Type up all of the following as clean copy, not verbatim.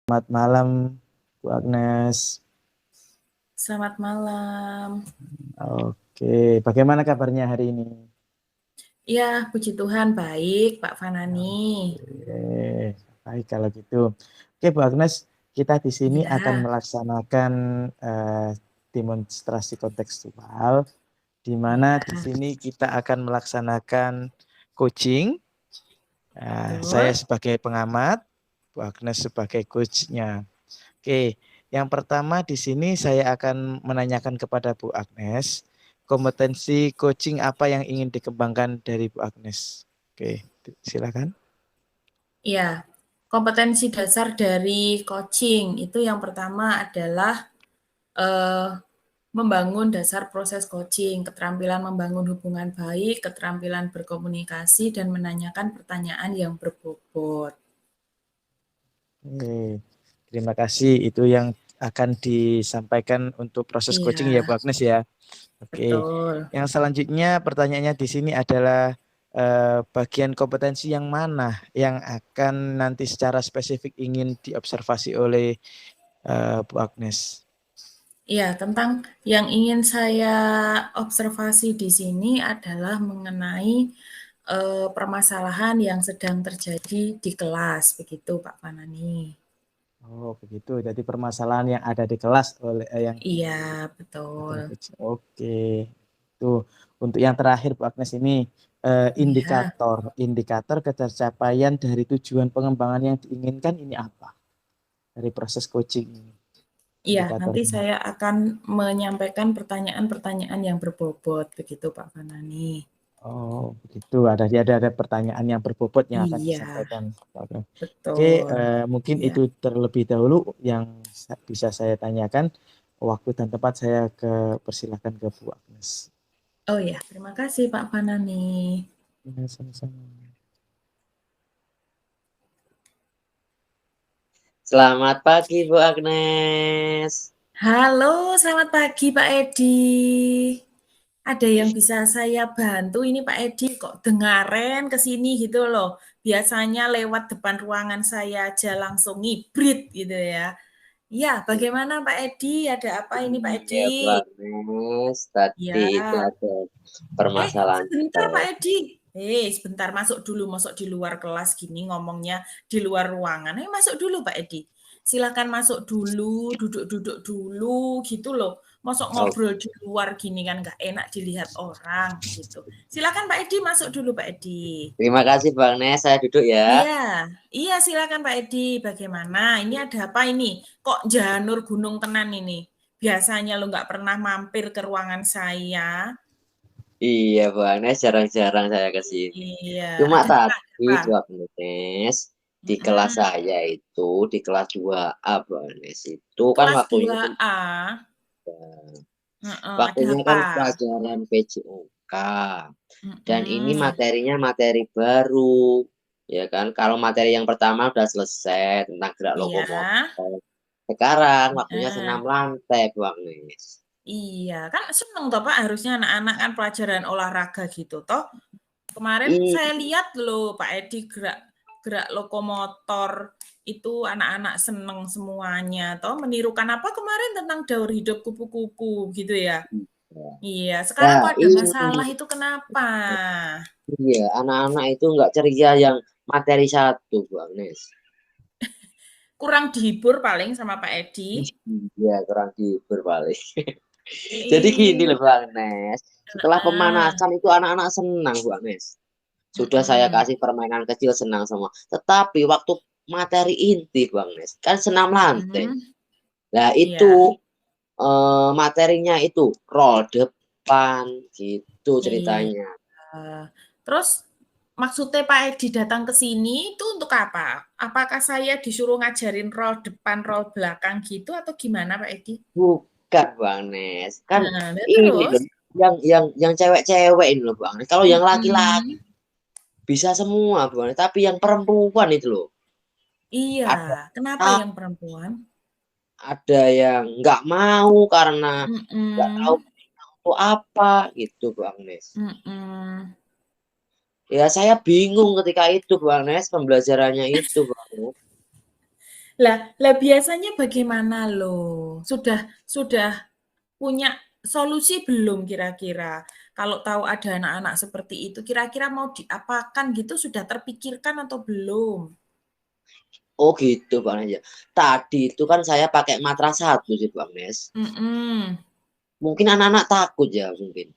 Selamat malam, Bu Agnes. Selamat malam. Oke, bagaimana kabarnya hari ini? Ya, puji Tuhan baik, Pak Fanani. Oke, baik kalau gitu. Oke, Bu Agnes, kita di sini akan Ya, melaksanakan demonstrasi kontekstual, di mana di ya, sini kita akan melaksanakan coaching. Saya betul. sebagai pengamat, Bu Agnes sebagai coachnya. Oke, yang pertama di sini saya akan menanyakan kepada Bu Agnes, kompetensi coaching apa yang ingin dikembangkan dari Bu Agnes? Oke, silakan. Ya, kompetensi dasar dari coaching itu yang pertama adalah eh, membangun dasar proses coaching, keterampilan membangun hubungan baik, keterampilan berkomunikasi, dan menanyakan pertanyaan yang berbobot. Oke, terima kasih. Itu yang akan disampaikan untuk proses coaching ya Iya, Bu Agnes ya. Oke, betul. yang selanjutnya pertanyaannya di sini adalah bagian kompetensi yang mana yang akan nanti secara spesifik ingin diobservasi oleh Bu Agnes? Ya, tentang yang ingin saya observasi di sini adalah mengenai permasalahan yang sedang terjadi di kelas, begitu Pak Fanani. Oh, begitu. Jadi permasalahan yang ada di kelas oleh yang Iya, ingin betul. dilakukan coaching. Oke. Tuh, untuk yang terakhir Bu Agnes ini Iya, indikator ketercapaian dari tujuan pengembangan yang diinginkan ini apa? Dari proses coaching ini. iya, nanti Indikatornya. saya akan menyampaikan pertanyaan-pertanyaan yang berbobot, begitu Pak Fanani. Oh, begitu. Ada pertanyaan yang berbobot yang akan Iya, disampaikan. Oke, Oke, betul. mungkin Iya. itu terlebih dahulu yang bisa saya tanyakan. Waktu dan tempat saya persilahkan ke Bu Agnes. Oh ya, terima kasih Pak Fanani. Ya, sama-sama. Selamat pagi Bu Agnes. Halo, selamat pagi Pak Edi. Ada yang bisa saya bantu ini Pak Edi kok dengaren ke sini gitu loh. Biasanya lewat depan ruangan saya aja langsung ngibrit gitu ya. Ya, bagaimana Pak Edi? Ada apa ini Pak Ya Edi? Bu Agnes, tadi itu Ya. ada permasalahan Sebentar Pak saya. Edi. Sebentar masuk dulu, masuk di luar kelas gini ngomongnya di luar ruangan. Masuk dulu Pak Edi. Silakan masuk dulu, duduk-duduk dulu gitu loh. Masuk Oh, ngobrol di luar gini kan nggak enak dilihat orang gitu. Silakan Pak Edi masuk dulu Pak Edi. terima kasih Bu Agnes, saya duduk ya. Iya, iya silakan Pak Edi. Bagaimana? Ini ada apa ini? Kok janur gunung tenan ini? Biasanya lo nggak pernah mampir ke ruangan saya. Iya Bu Agnes, jarang-jarang saya ke sini. Iya, Cuma ada tadi apa? Bu Agnes, di kelas Mhm, saya itu, di kelas 2A Bu Agnes, itu kan kelas waktunya 2A, heeh, ada waktunya apa? kan pelajaran PJOK. Dan ini Mhm, materinya materi baru, ya kan. Kalau materi yang pertama udah selesai tentang gerak iya, lokomotor. Sekarang waktunya heeh, senam lantai, Bu Agnes. iya, kan seneng toh Pak, harusnya anak-anak kan pelajaran olahraga gitu toh. Kemarin Ih, saya lihat loh Pak Edi gerak gerak lokomotor itu anak-anak seneng semuanya toh menirukan apa kemarin tentang daur hidup kupu-kupu gitu ya. iya. Iya, sekarang Nah, kok ada ini masalah itu kenapa? iya, anak-anak itu nggak ceria yang materi satu, Bu Agnes. Kurang dihibur paling sama Pak Edi. Iya, kurang dihibur paling. Jadi gini Ih, loh, Bu Agnes. Setelah heeh, pemanasan itu anak-anak senang, Bu Agnes. Sudah saya mhm, kasih permainan kecil senang semua. Tetapi waktu materi inti Bang Nes, kan senam lantai. mhm, Nah iya, itu materinya itu roll depan gitu iya. ceritanya. Terus maksudnya Pak Edi datang ke sini itu untuk apa? Apakah saya disuruh ngajarin roll depan, roll belakang gitu atau gimana Pak Edi? Bukan Bang Nes. Kan Nah, ini terus? loh yang cewek-cewek ini loh Bang Nes. Kalau yang laki-laki Mhm, bisa semua Bang Nes, tapi yang perempuan itu loh. iya, Ada kenapa yang perempuan? ada yang nggak mau karena nggak tahu Mhm, itu apa gitu Bang Nes. mhm. Ya saya bingung ketika itu Bang Nes, pembelajarannya itu Bang Nes. Lah biasanya bagaimana loh? Sudah punya solusi belum kira-kira? Kalau tahu ada anak-anak seperti itu, kira-kira mau diapakan gitu sudah terpikirkan atau belum? Oh gitu Bang Nes ya. Tadi itu kan saya pakai matras 1 sih Bang Nes. Mhm. Mungkin anak-anak takut ya mungkin.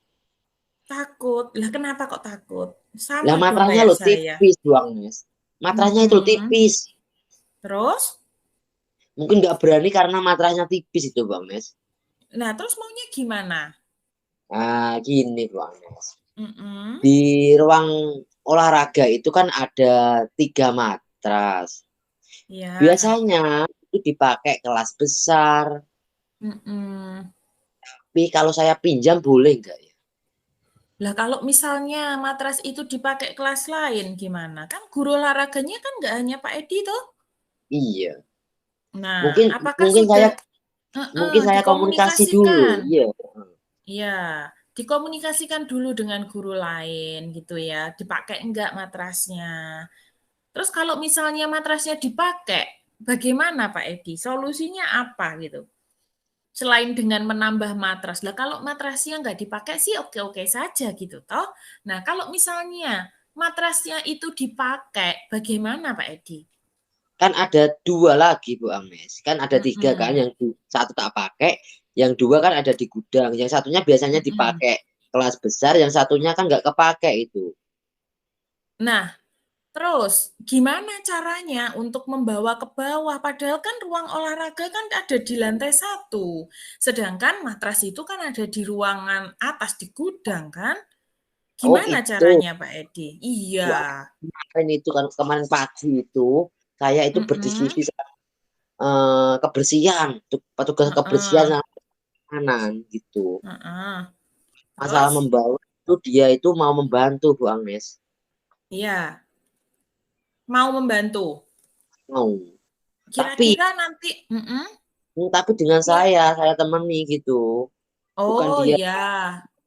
Takut. Lah kenapa kok takut? Lah Sama dong matrasnya kayak loh saya. tipis Bang Nes. Matrasnya itu Mhm. tipis. Terus? Mungkin nggak berani karena matrasnya tipis itu Bang Nes. Nah, terus maunya gimana? Nah gini Bang Nes. Mhm. Di ruang olahraga itu kan ada 3 matras. Ya. Biasanya itu dipakai kelas besar. Mhm. Tapi kalau saya pinjam boleh nggak ya? Lah kalau misalnya matras itu dipakai kelas lain gimana? Kan guru olahraganya kan nggak hanya Pak Edi toh? Iya. Nah, Mungkin apakah mungkin sudah saya komunikasi dulu. dikomunikasikan? Iya. Iya, dikomunikasikan dulu dengan guru lain gitu ya, dipakai enggak matrasnya. Terus kalau misalnya matrasnya dipakai, bagaimana Pak Edi? Solusinya apa gitu? Selain dengan menambah matras. Lah kalau matrasnya nggak dipakai sih oke-oke saja gitu toh. Nah, kalau misalnya matrasnya itu dipakai, bagaimana Pak Edi? Kan ada 2 lagi Bu Agnes. Kan ada 3 kan, Mhm, yang satu tak pakai, yang 2 kan ada di gudang. Yang satunya biasanya mhm. dipakai kelas besar, yang satunya kan nggak kepake itu. Nah, terus gimana caranya untuk membawa ke bawah? Padahal kan ruang olahraga kan ada di lantai 1. Sedangkan matras itu kan ada di ruangan atas di gudang kan? Oh Gimana gitu. caranya Pak Edi? Iya. Wah, kemarin itu kan kemarin pagi itu saya itu Mhm. berdiskusi sama kebersihan, petugas kebersihan Heeh. sama makanan gitu. Heeh. Masalah Terus? membawa itu dia itu mau membantu Bu Agnes. Iya, mau membantu. Mau. Tapi Kira-kira nanti tapi dengan kira saya temani gitu. Bukan oh dia ya,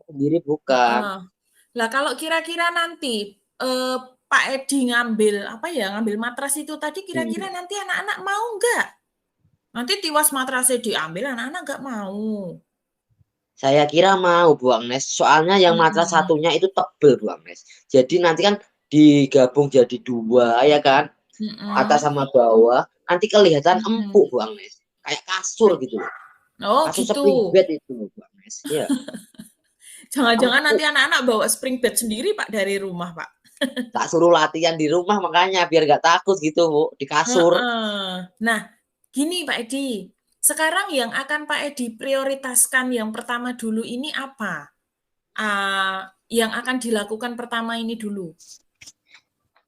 sendiri bukan. heeh. Lah kalau kira-kira nanti, Pak Edi ngambil, apa ya, ngambil matras itu tadi kira-kira Iya. nanti anak-anak mau nggak? Nanti tiwas matrasnya diambil, anak-anak nggak mau. Saya kira mau Bu Agnes. Soalnya yang matras Mhm, satunya itu tebel Bu Agnes. Jadi nanti kan digabung jadi 2 ya kan. Atas mhm, sama bawah. Nanti kelihatan mhm. empuk Bu Agnes. Kayak kasur gitu loh. Oh Kasur gitu. spring bed itu Bu Agnes. Iya. Jangan-jangan nanti Empuk. anak-anak bawa spring bed sendiri Pak dari rumah Pak? Tak suruh latihan di rumah makanya biar nggak takut gitu Bu. Di kasur. Heeh. Nah, gini Pak Edi, sekarang yang akan Pak Edi prioritaskan yang pertama dulu ini apa? Yang akan dilakukan pertama ini dulu?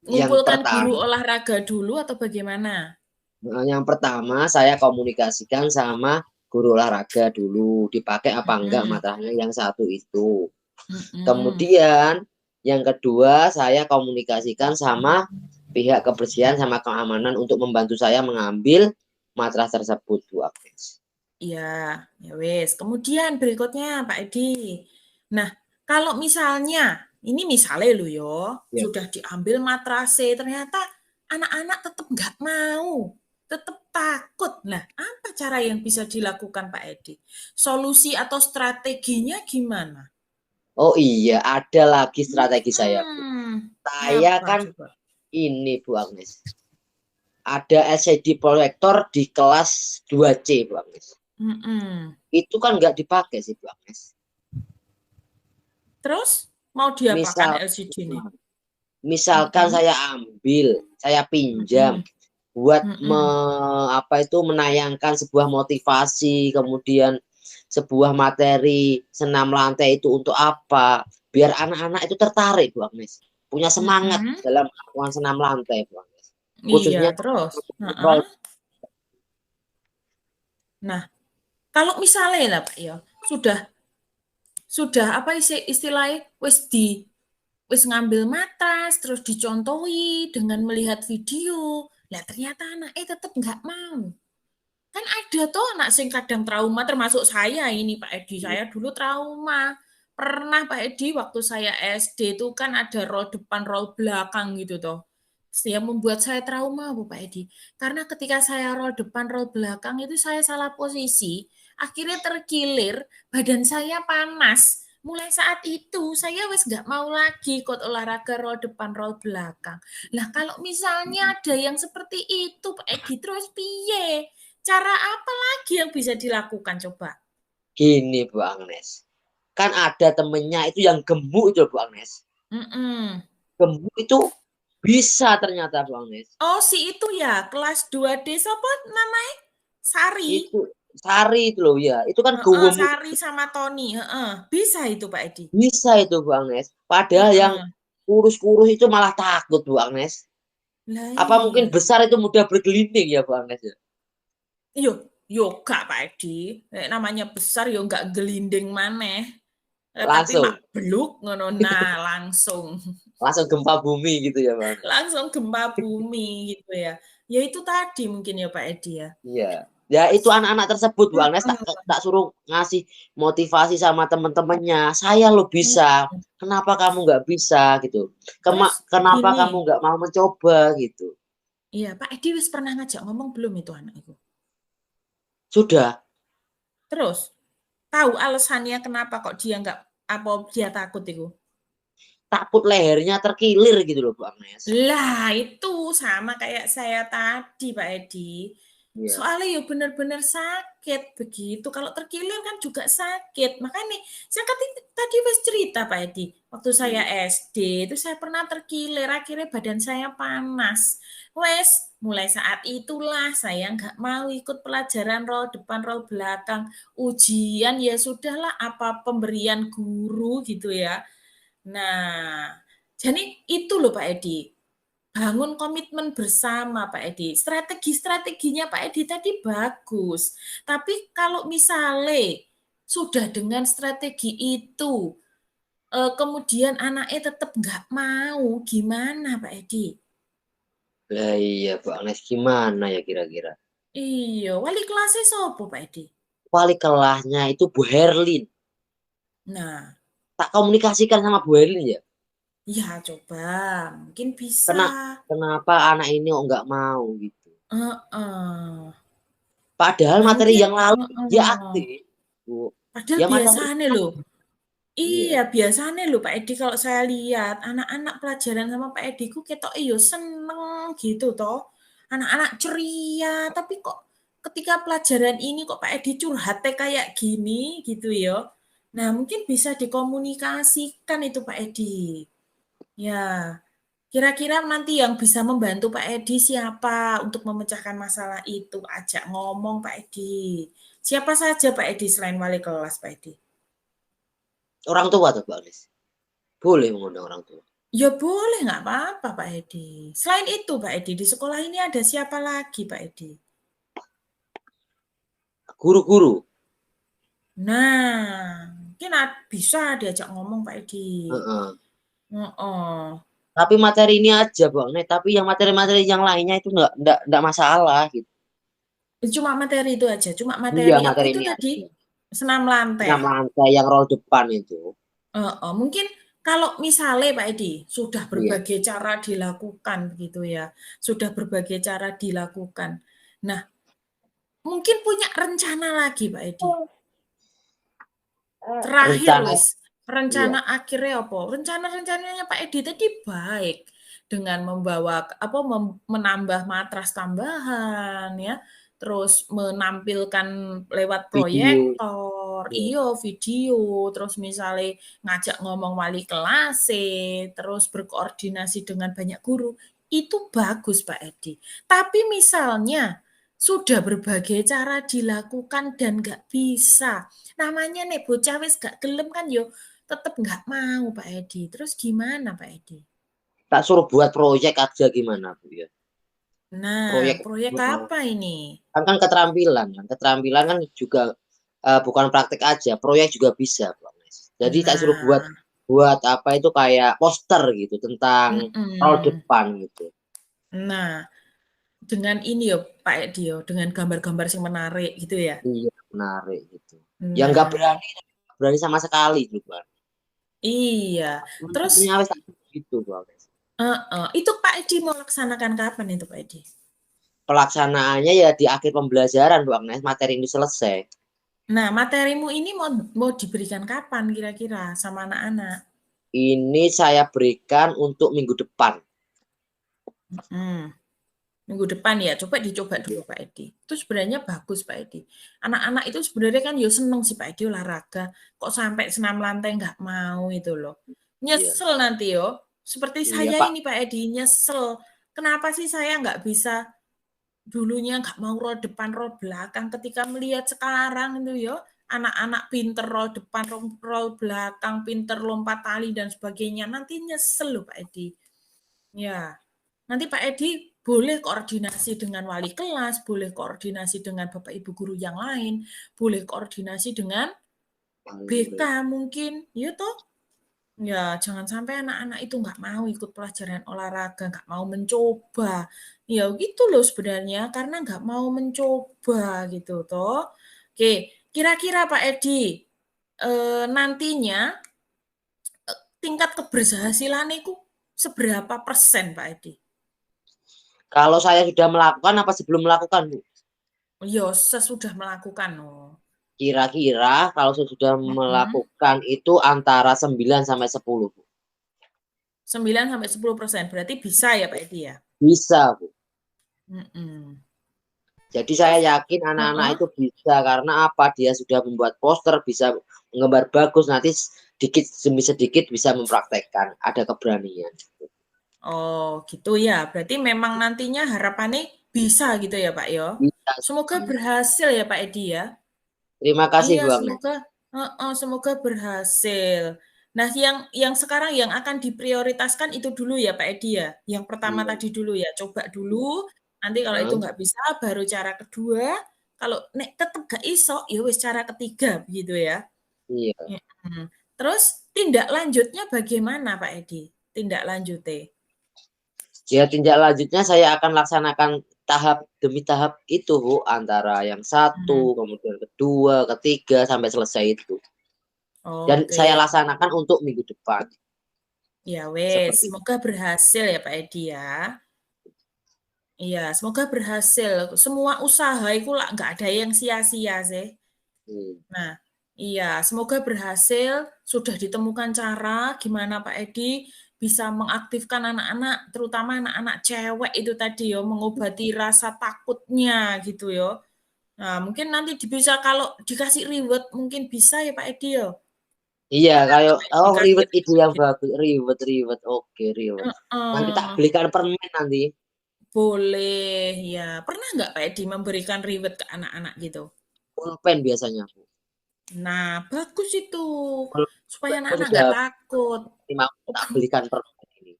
Yang Ngumpulkan guru pertama. olahraga dulu atau bagaimana? Yang pertama saya komunikasikan sama guru olahraga dulu. Dipakai apa enggak Mhm, matrasnya yang satu itu. mhm. Kemudian yang kedua saya komunikasikan sama pihak kebersihan sama keamanan untuk membantu saya mengambil matras tersebut Bu Agnes. Iya, ya wes. Kemudian berikutnya Pak Edi. Nah, kalau misalnya, ini misalnya loh yo, Ya. sudah diambil matrase, ternyata anak-anak tetap nggak mau, tetap takut. Nah, apa cara yang bisa dilakukan Pak Edi? Solusi atau strateginya gimana? Oh iya, ada lagi strategi saya Bu. Hmm, Saya apa kan coba? ini Bu Agnes. Ada LCD proyektor di kelas 2C Bu Agnes. Mm-mm. Itu kan nggak dipakai sih Bu Agnes. Terus mau diapakan Misal LCD ini? misalkan Mm-mm. saya ambil, saya pinjam Mm-mm. buat Mm-mm. menayangkan sebuah motivasi, kemudian sebuah materi senam lantai itu untuk apa? Biar anak-anak itu tertarik, Bu Agnes. Punya semangat Mm-mm. dalam melakukan senam lantai, Bu Agnes. Iya, Khususnya terus. Heeh. Nah, kalau misalnya lah Pak ya, sudah apa istilahnya wis ngambil matras terus dicontohi dengan melihat video. Lah ternyata anak tetap nggak mau. Kan ada tuh anak sing kadang trauma termasuk saya ini Pak Edi. Saya dulu trauma. Pernah Pak Edi waktu saya SD itu kan ada roll depan roll belakang gitu toh. yang membuat saya trauma Bu Pak Edi. Karena ketika saya roll depan, roll belakang itu saya salah posisi, akhirnya terkilir, badan saya panas. Mulai saat itu saya wes nggak mau lagi ikut olahraga roll depan, roll belakang. Lah kalau misalnya ada yang seperti itu Pak Edi, terus piye? Cara apa lagi yang bisa dilakukan coba? Gini Bu Agnes, kan ada temennya itu yang gemuk itu Bu Agnes. Mm-mm. Gemuk itu bisa ternyata Bu Agnes. Oh si itu ya, kelas 2D, apa namanya? Sari. Itu Sari itu loh ya, itu kan gemuk Sari sama Tony, bisa itu Pak Edi. bisa itu Bu Agnes. Padahal yang Heeh. kurus-kurus itu malah takut Bu Agnes. Lah Apa mungkin iya. besar itu mudah bergelinding ya Bu Agnes ya? Yo gak Pak Edi. Namanya besar yo gak gelinding maneh. Tapi mak Langsung beluk ngono nah langsung langsung gempa bumi gitu ya Bu Agnes. langsung gempa bumi gitu ya. Ya itu tadi mungkin ya Pak Edi ya. Iya. Ya itu anak-anak tersebut Bu Agnes tak, Heeh. tak suruh ngasih motivasi sama teman-temannya. Saya lo bisa. Kenapa kamu nggak bisa gitu? Terus Kenapa gini, kamu nggak mau mencoba gitu? iya Pak Edi wis pernah ngajak ngomong belum itu anak itu? Sudah Terus tahu alasannya kenapa kok dia nggak apa dia takut itu? takut lehernya terkilir gitu loh Bu Agnes. Lah itu sama kayak saya tadi Pak Edi. Iya. Soalnya ya benar-benar sakit begitu. Kalau terkilir kan juga sakit. Makanya saya tadi wis cerita Pak Edi. Waktu saya SD itu saya pernah terkilir. Akhirnya badan saya panas. Wes mulai saat itulah saya nggak mau ikut pelajaran roll depan roll belakang. Ujian ya sudahlah apa pemberian guru gitu ya. Nah, jadi itu loh Pak Edi. Bangun komitmen bersama Pak Edi. Strategi-strateginya Pak Edi tadi bagus. Tapi kalau misalnya sudah dengan strategi itu, kemudian anaknya tetap nggak mau, gimana Pak Edi? Lah iya Bu Agnes gimana ya kira-kira? Iya, wali kelasnya sopo Pak Edi? Wali kelasnya itu Bu Herlin. Nah, Tak komunikasikan sama Bu Herlin ya. ya coba, mungkin bisa. Kenapa anak ini kok nggak mau gitu? Heeh. Padahal Nah, materi mungkin yang lalu dia heeh. aktif, Bu. Padahal Ya materi biasanya loh. iya. Iya, biasanya loh Pak Edi kalau saya lihat anak-anak pelajaran sama Pak Edi ku ketok iyo seneng gitu toh. Anak-anak ceria, tapi kok ketika pelajaran ini kok Pak Edi curhatnya kayak gini gitu ya. Nah, mungkin bisa dikomunikasikan itu Pak Edi. Ya, kira-kira nanti yang bisa membantu Pak Edi siapa untuk memecahkan masalah itu? Ajak ngomong Pak Edi. Siapa saja Pak Edi selain wali kelas Pak Edi? Orang tua tuh Pak Agnes. Boleh mengundang orang tua. Ya boleh, nggak apa-apa Pak Edi. Selain itu Pak Edi, di sekolah ini ada siapa lagi Pak Edi? Guru-guru. Nah, mungkin bisa diajak ngomong Pak Edi. Heeh. Heeh. Tapi materi ini aja Bu Agnes. Tapi yang materi-materi yang lainnya itu nggak masalah gitu. Cuma materi itu aja, cuma Iya materi apa materi itu ini tadi? aja. Senam lantai. Yang lantai yang roll depan itu. Heeh. Mungkin kalau misalnya Pak Edi sudah Iya. berbagai cara dilakukan begitu ya, sudah berbagai cara dilakukan. Nah, mungkin punya rencana lagi Pak Edi. Terakhir Rencana wis, iya. rencana akhirnya apa? Rencana-rencananya Pak Edi tadi baik dengan membawa apa menambah matras tambahan ya, terus menampilkan lewat Video. proyektor, Iya. iyo video, terus misalnya ngajak ngomong wali kelas, terus berkoordinasi dengan banyak guru, itu bagus Pak Edi. Tapi misalnya sudah berbagai cara dilakukan dan nggak bisa, namanya nih bocah wis gak gelem kan yo tetep nggak mau Pak Edi. Terus gimana Pak Edi? Tak suruh buat proyek aja gimana Bu ya. Nah, Proyek proyek apa ini? kan keterampilan kan. Keterampilan kan juga bukan praktek aja, proyek juga bisa Bu Agnes. Jadi tak suruh buat Nah, buat apa itu kayak poster gitu tentang roll mhm. depan gitu. Nah, dengan ini yo Pak Edi yo, dengan gambar-gambar yang menarik gitu ya? Iya, menarik gitu. Yang nggak Nah, berani sama sekali juga. iya. Terus Punya wes gitu Bu Agnes. Itu Pak Edi mau laksanakan kapan itu Pak Edi? Pelaksanaannya ya di akhir pembelajaran Bu Agnes, materi ini selesai. Nah, materimu ini mau diberikan kapan kira-kira sama anak-anak? Ini saya berikan untuk minggu depan. Minggu depan ya, coba dicoba dulu Pak Edi. Itu sebenarnya bagus Pak Edi. Anak-anak itu sebenarnya kan ya seneng sih Pak Edi olahraga. Kok sampai senam lantai nggak mau itu loh. Iya, Nyesel nanti yo. Seperti iya saya Pak. ini Pak Edi, nyesel. Kenapa sih saya nggak bisa dulunya nggak mau roll depan roll belakang ketika melihat sekarang itu yo anak-anak pinter roll depan roll belakang pinter lompat tali dan sebagainya nanti nyesel loh Pak Edi ya nanti Pak Edi boleh koordinasi dengan wali kelas boleh koordinasi dengan bapak ibu guru yang lain boleh koordinasi dengan BK mungkin ya toh ya, jangan sampai anak-anak itu nggak mau ikut pelajaran olahraga, nggak mau mencoba. Ya gitu loh sebenarnya, karena nggak mau mencoba gitu toh. Oke, kira-kira Pak Edi, nantinya tingkat keberhasilan itu seberapa persen Pak Edi? Kalau saya sudah melakukan apa sebelum melakukan, Bu? Yo, sesudah melakukan. Oh. Kira-kira kalau saya sudah melakukan itu antara 9 sampai 10, Bu. 9-10%, berarti bisa ya Pak Edi ya? Bisa, Bu. Mm-mm. Jadi Terus, saya yakin anak-anak itu bisa karena apa? Dia sudah membuat poster, bisa menggambar bagus, nanti sedikit demi sedikit bisa mempraktekkan, ada keberanian. Oh, gitu ya. Berarti memang nantinya harapannya bisa gitu ya, Pak Yo. Bisa. Semoga berhasil ya, Pak Edi ya. Terima kasih, Iya, Bu Agnes. semoga berhasil. Nah, yang sekarang yang akan diprioritaskan itu dulu ya, Pak Edi ya. Yang pertama Iya. tadi dulu ya, coba dulu. Nanti kalau itu nggak bisa, baru cara kedua. Kalau nek tetap gak iso, ya wis cara ketiga begitu ya. Iya. Mm. Terus tindak lanjutnya bagaimana, Pak Edi? Tindak lanjutnya? Ya, tindak lanjutnya saya akan laksanakan tahap demi tahap itu, Bu, antara yang satu, Hmm. kemudian kedua, ketiga, sampai selesai itu. Dan saya Oke. laksanakan untuk minggu depan. Ya wes, Seperti itu. semoga berhasil ya Pak Edi ya. Iya, semoga berhasil. Semua usaha itu lah nggak ada yang sia-sia sih. Hmm. Nah, iya, semoga berhasil. Sudah ditemukan cara gimana Pak Edi bisa mengaktifkan anak-anak, terutama anak-anak cewek itu tadi yo, mengobati rasa takutnya gitu yo. Nah, mungkin nanti bisa kalau dikasih reward mungkin bisa ya Pak Edi yo. Iya, Pernah nggak kayak Pak Edi kasih reward itu yang reward? bagus, reward. Oke, reward. Nanti tak Heeh. belikan permen nanti. Boleh, ya. Pernah nggak Pak Edi memberikan reward ke anak-anak gitu? Pulpen biasanya, Bu. Nah, bagus itu. Kalau Supaya aku anak-anak sudah nggak takut. mau tak belikan permen ini.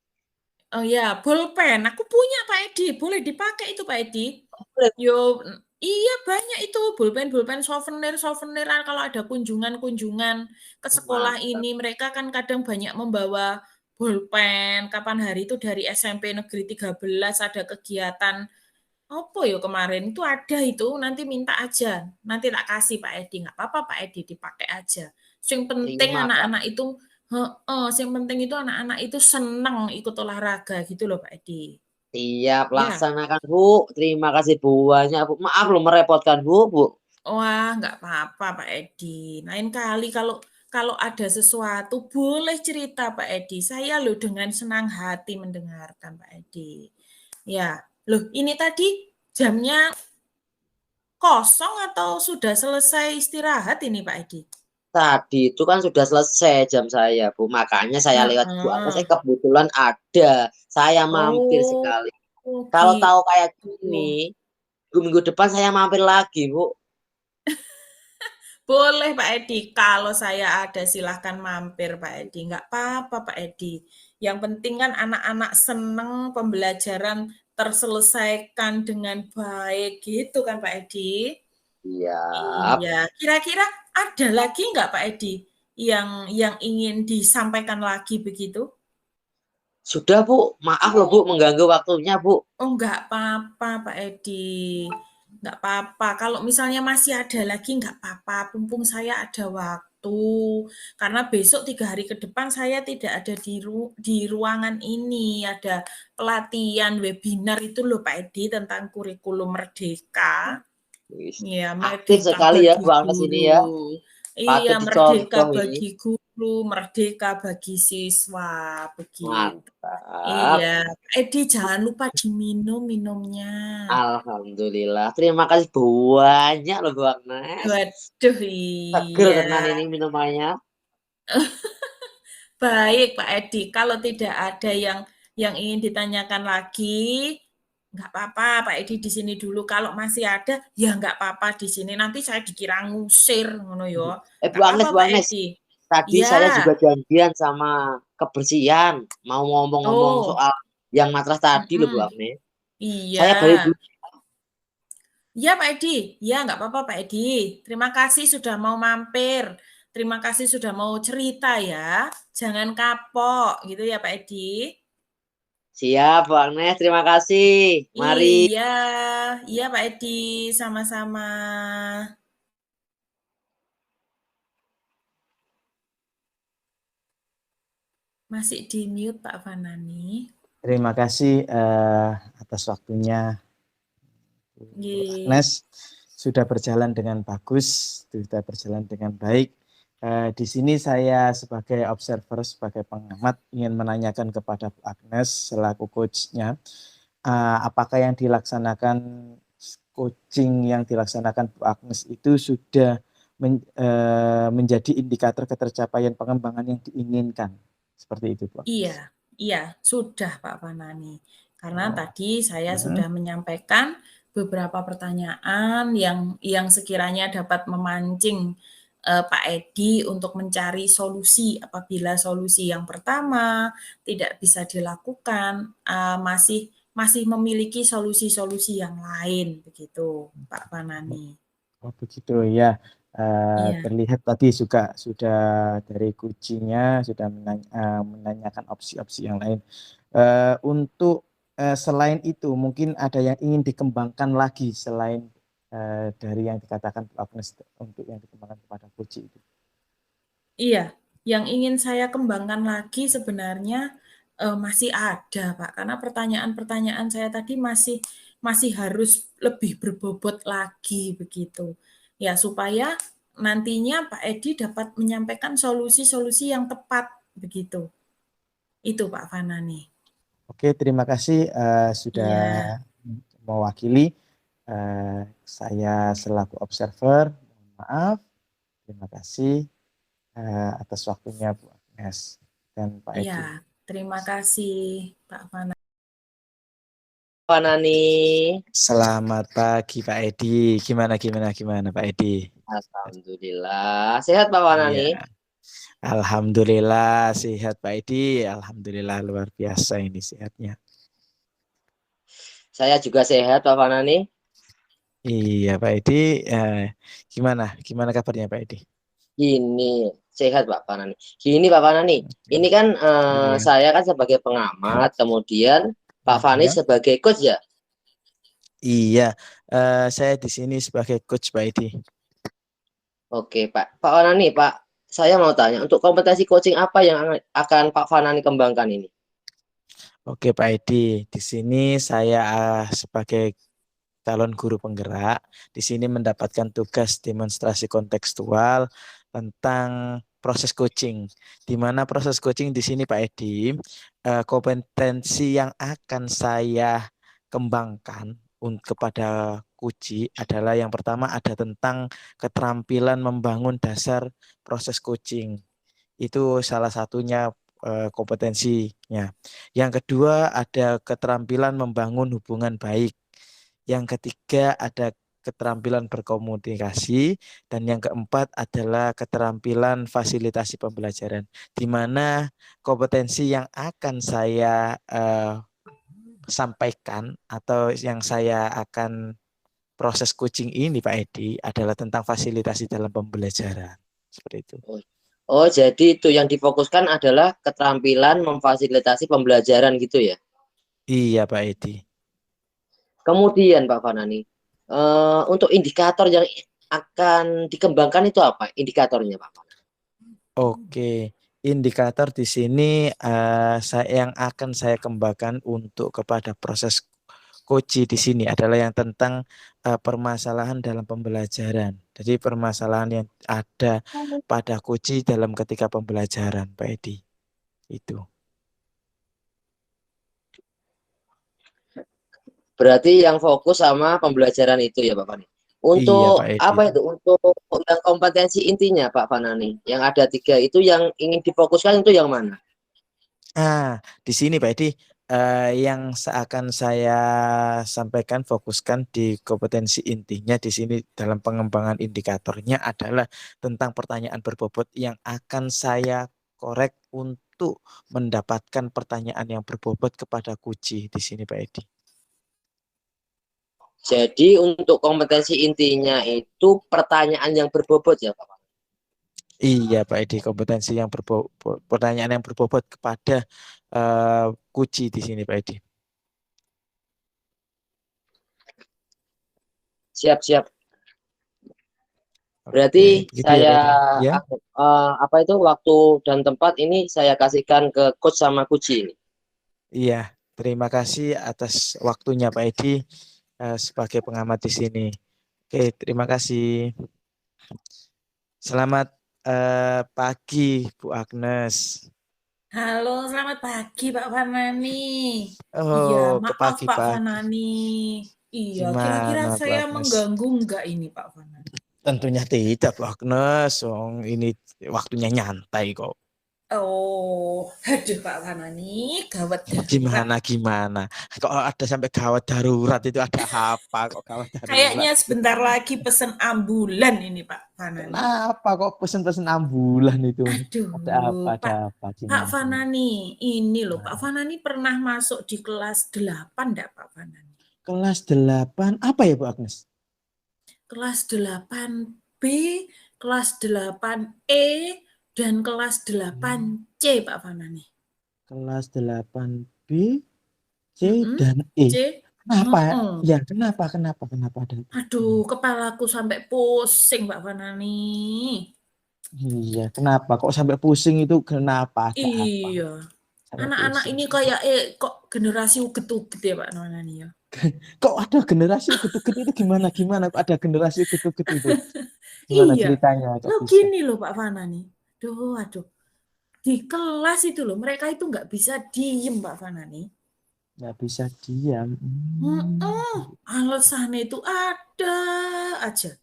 Oh ya, bolpen. Aku punya Pak Edi. Boleh dipakai itu Pak Edi. Boleh, Yo, iya banyak itu bolpen-bolpen souvenir kalau ada kunjungan-kunjungan ke sekolah mantap. ini mereka kan kadang banyak membawa bolpen. Kapan hari itu dari SMP Negeri 13 ada kegiatan apa ya kemarin itu ada itu nanti minta aja nanti tak kasih Pak Edi nggak apa-apa Pak Edi dipakai aja yang penting Terima anak-anak kasih. itu yang penting itu anak-anak itu senang ikut olahraga gitu loh Pak Edi Siap, ya laksanakan, Bu. Terima kasih banyak, Bu. Maaf loh merepotkan, Bu. wah nggak apa-apa Pak Edi lain kali kalau kalau ada sesuatu boleh cerita Pak Edi saya loh dengan senang hati mendengarkan Pak Edi ya loh ini tadi jamnya kosong atau sudah selesai istirahat ini Pak Edi? Tadi itu kan sudah selesai jam saya, Bu. Makanya saya lewat Bu Agnes, Heeh. kebetulan ada. Saya mampir Oh, sekali. oh Kalau tahu kayak gitu. gini, minggu depan saya mampir lagi, Bu. Boleh Pak Edi, kalau saya ada silahkan mampir Pak Edi. Nggak apa-apa Pak Edi. Yang penting kan anak-anak seneng pembelajaran terselesaikan dengan baik gitu kan Pak Edi. Iya. Iya, kira-kira ada lagi nggak Pak Edi yang ingin disampaikan lagi begitu? Sudah, Bu. Maaf loh, Bu, mengganggu waktunya, Bu. Oh, nggak apa-apa, Pak Edi. nggak apa-apa. Kalau misalnya masih ada lagi nggak apa-apa, mumpung saya ada waktu. Karena besok 3 hari ke depan saya tidak ada di ruangan ini, ada pelatihan webinar itu loh Pak Edi tentang kurikulum merdeka. Wis, Iya, aktif merdeka sekali ya bagi Bu Agnes ini ya. guru. Iya, Patut merdeka dicontoh ini. bagi guru, merdeka bagi siswa, begitu. Mantap. Iya, Edi jangan lupa diminum minumnya. Alhamdulillah. Terima kasih banyak loh Bu Agnes. Waduh, Seger iya. tenan ini minumannya. Baik, Pak Edi. Kalau tidak ada yang ingin ditanyakan lagi, nggak apa-apa, Pak Edi di sini dulu. Kalau masih ada, ya nggak apa-apa di sini. Nanti saya dikira ngusir, ngono yo. Bu Nggak apa-apa, Agnes, Bu Pak Agnes. Edi. Tadi Iya. saya juga janjian sama kebersihan. Mau ngomong-ngomong Oh, soal yang matras tadi loh Bu mm-mm. Agnes. Iya. Saya balik dulu. Iya, Pak Edi. Iya, nggak apa-apa, Pak Edi. Terima kasih sudah mau mampir. Terima kasih sudah mau cerita ya. Jangan kapok, gitu ya, Pak Edi. Siap Bu Agnes, terima kasih. Mari. Iya, iya Pak Edi, sama-sama. Masih di mute Pak Fanani. Terima kasih atas waktunya Bu Ye. Agnes. Sudah berjalan dengan bagus, sudah berjalan dengan baik. Di sini saya sebagai observer, sebagai pengamat ingin menanyakan kepada Bu Agnes selaku coachnya, apakah yang dilaksanakan coaching yang dilaksanakan Bu Agnes itu sudah menjadi indikator ketercapaian pengembangan yang diinginkan, seperti itu Bu Agnes? Iya, iya, sudah Pak Fanani. Karena Oh. tadi saya sudah menyampaikan beberapa pertanyaan yang sekiranya dapat memancing Pak Edi untuk mencari solusi apabila solusi yang pertama tidak bisa dilakukan, masih memiliki solusi-solusi yang lain, begitu Pak Fanani. Oh begitu ya. Iya. Terlihat tadi juga sudah dari kuncinya sudah menanyakan opsi-opsi yang lain. Untuk selain itu mungkin ada yang ingin dikembangkan lagi selain dari yang dikatakan Bu Agnes untuk yang dikembangkan kepada coach itu. Iya, yang ingin saya kembangkan lagi sebenarnya masih ada, Pak. Karena pertanyaan-pertanyaan saya tadi masih harus lebih berbobot lagi begitu. Ya, supaya nantinya Pak Edi dapat menyampaikan solusi-solusi yang tepat begitu. Itu Pak Fanani. Oke, terima kasih sudah Iya, mewakili saya selaku observer. Mohon maaf. Terima kasih atas waktunya Bu Agnes dan Pak Edi. iya. Terima kasih Pak Fanani. Fanani. Selamat pagi Pak Edi. Gimana Pak Edi? Alhamdulillah. Sehat Pak Fanani? Iya. Alhamdulillah sehat Pak Edi. Alhamdulillah luar biasa ini sehatnya. Saya juga sehat Pak Fanani. Iya Pak Edi. Gimana kabarnya Pak Edi? Gini, sehat Pak Fanani. Gini Pak Fanani, ini kan Iya. saya kan sebagai pengamat, kemudian Pak Fani Iya. sebagai coach ya. Iya, saya di sini sebagai coach Pak Edi. Oke Pak. Pak Fanani, Pak, saya mau tanya, untuk kompetensi coaching apa yang akan Pak Fanani kembangkan ini? Oke Pak Edi, di sini saya sebagai calon guru penggerak, di sini mendapatkan tugas demonstrasi kontekstual tentang proses coaching. Di mana proses coaching di sini Pak Edi, kompetensi yang akan saya kembangkan kepada coach adalah yang pertama ada tentang keterampilan membangun dasar proses coaching. Itu salah satunya kompetensinya. Yang kedua ada keterampilan membangun hubungan baik. Yang ketiga ada keterampilan berkomunikasi dan yang keempat adalah keterampilan fasilitasi pembelajaran. Di mana kompetensi yang akan saya sampaikan atau yang saya akan proses coaching ini Pak Edi adalah tentang fasilitasi dalam pembelajaran. Seperti itu. Oh, jadi itu yang difokuskan adalah keterampilan memfasilitasi pembelajaran gitu ya? Iya Pak Edi. Kemudian Pak Fanani, untuk indikator yang akan dikembangkan itu apa indikatornya, Pak? Oke, indikator di sini yang akan saya kembangkan untuk kepada proses Koji di sini adalah yang tentang permasalahan dalam pembelajaran. Jadi permasalahan yang ada pada Koji dalam ketika pembelajaran, Pak Edi. Itu. Berarti yang fokus sama pembelajaran itu ya Pak Fani. Iya, Pak Untuk Edi. apa itu? Untuk yang kompetensi intinya Pak Fanani, yang ada 3 itu yang ingin difokuskan itu yang mana? Di sini Pak Edi, yang akan saya sampaikan fokuskan di kompetensi intinya di sini dalam pengembangan indikatornya adalah tentang pertanyaan berbobot yang akan saya korek untuk mendapatkan pertanyaan yang berbobot kepada Kuci di sini Pak Edi. Jadi untuk kompetensi intinya itu pertanyaan yang berbobot ya Pak. Iya Pak Edi, kompetensi yang pertanyaan yang berbobot kepada Kuci di sini Pak Edi. Siap-siap. Oke, Berarti begitu ya Pak saya Edi. Ya. apa itu waktu dan tempat ini saya kasihkan ke coach sama Kuci. Iya, terima kasih atas waktunya Pak Edi sebagai pengamat di sini. Oke, terima kasih. Selamat pagi Bu Agnes. Halo, selamat pagi Pak Fanani. Iya, Oh, ke maaf Pak pagi-pagi. Fanani. Iya, kira-kira Gimana Bu saya Agnes? mengganggu enggak ini Pak Fanani? Tentunya tidak Bu Agnes. Ini waktunya nyantai kok. Oh, aduh Pak Fanani, gawat darurat. Gimana? Kok ada sampai gawat darurat itu ada apa kok gawat darurat? Kayaknya sebentar lagi pesen ambulan ini Pak Fanani. Kenapa kok pesen-pesen ambulan itu? Ada apa? Aduh, Ada apa? Pak Gimana? Fanani, ini loh Pak Fanani pernah masuk di kelas 8 enggak Pak Fanani? Kelas 8 apa ya Bu Agnes? Kelas 8B, kelas 8E, dan kelas 8C Pak Fanani. Kelas 8B, C Mm-mm, dan E. C. Kenapa? Mm-mm. Ya, kenapa ada apa? Aduh, kepalaku sampai pusing Pak Fanani. Iya, kenapa? Kok sampai pusing itu? Kenapa? Ada apa? Iya, Sampai anak-anak pusing. ini kayak kok generasi uget-uget ya Pak Fanani ya. Kok ada generasi uget-uget itu gimana? Kok ada generasi uget-uget itu? Gimana Iya, ceritanya? Kok lo bisa? gini loh Pak Fanani. Aduh. Di kelas itu loh, mereka itu nggak bisa diem Pak Fanani. Nggak bisa diam. Alasannya itu ada aja.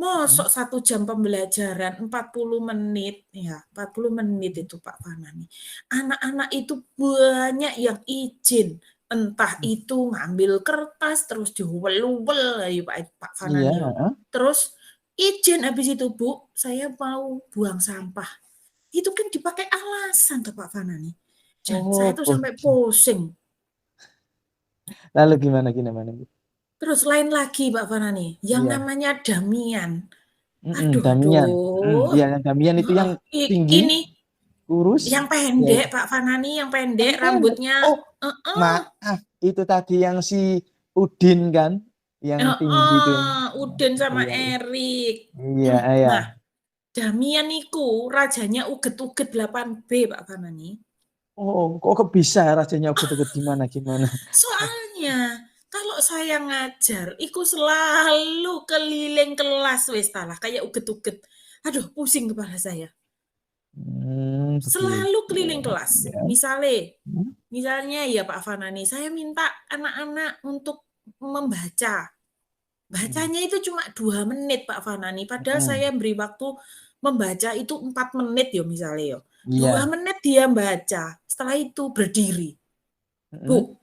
Mosok 1 jam pembelajaran 40 menit, ya 40 menit itu Pak Fanani. Anak-anak itu banyak yang izin. Entah itu ngambil kertas terus diuwel-uwel ya Pak Iya, Fanani. Terus izin habis itu Bu, saya mau buang sampah. Itu kan dipakai alasan tuh Pak Fanani. Dan saya tuh sampai pusing. Lalu gimana? Terus lain lagi Pak Fanani, yang Iya. namanya Damian. Aduh, Damian. aduh. Iya, yang Damian itu yang tinggi, Ini kurus. yang Ya, pendek Pak Fanani, yang pendek pendek. rambutnya. Oh, maaf, itu tadi yang si Udin kan, yang tinggi itu. Udin sama Iya, Erik. iya, iya. Nah, Damian iku rajanya uget-uget 8B Pak Fanani. Oh, kok bisa rasanya uget-uget gimana? Soalnya kalau saya ngajar, iku selalu keliling kelas wis talah kayak uget-uget. Aduh, pusing kepala saya. Selalu Begitu. keliling kelas. Ya. Misalnya ya Pak Fanani, saya minta anak-anak untuk membaca. Bacanya itu cuma 2 menit Pak Fanani, padahal saya beri waktu membaca itu 4 menit ya misalnya ya. 2 menit dia baca, setelah itu berdiri. Bu,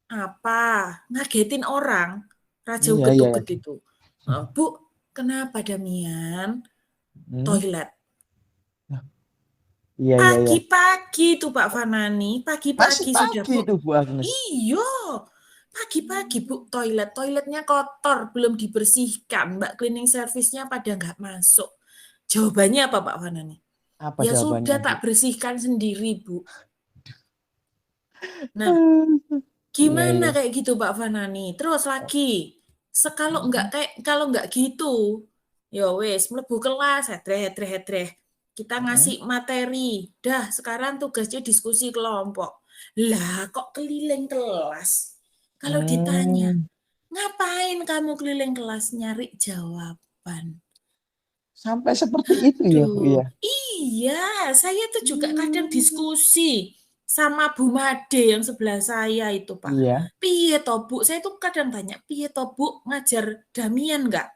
apa? Ngagetin orang, raja uget-uget itu. Bu, kenapa Damian? Toilet. Pagi-pagi tuh Pak Fanani, pagi-pagi sudah Bu. Itu Bu Agnes. Iya, pagi-pagi Bu, toiletnya kotor, belum dibersihkan. Mbak cleaning service-nya pada nggak masuk. Jawabannya apa Pak Fanani? Apa ya jawabannya, sudah tak bersihkan sendiri Bu. Nah, gimana kayak gitu Pak Fanani? Terus lagi, Kalau enggak gitu, ya wes mlebu kelas, hedreh. Kita ngasih materi, dah sekarang tugasnya diskusi kelompok. Lah kok keliling kelas? Kalau ditanya, Hmm, ngapain kamu keliling kelas nyari jawaban? sampai seperti itu ya, Bu Duh, ya. iya, saya tuh juga kadang Hmm, diskusi sama Bu Made yang sebelah saya itu, Pak. iya, Piye toh, Bu? Saya tuh kadang tanya, piye toh, Bu, ngajar Damian enggak?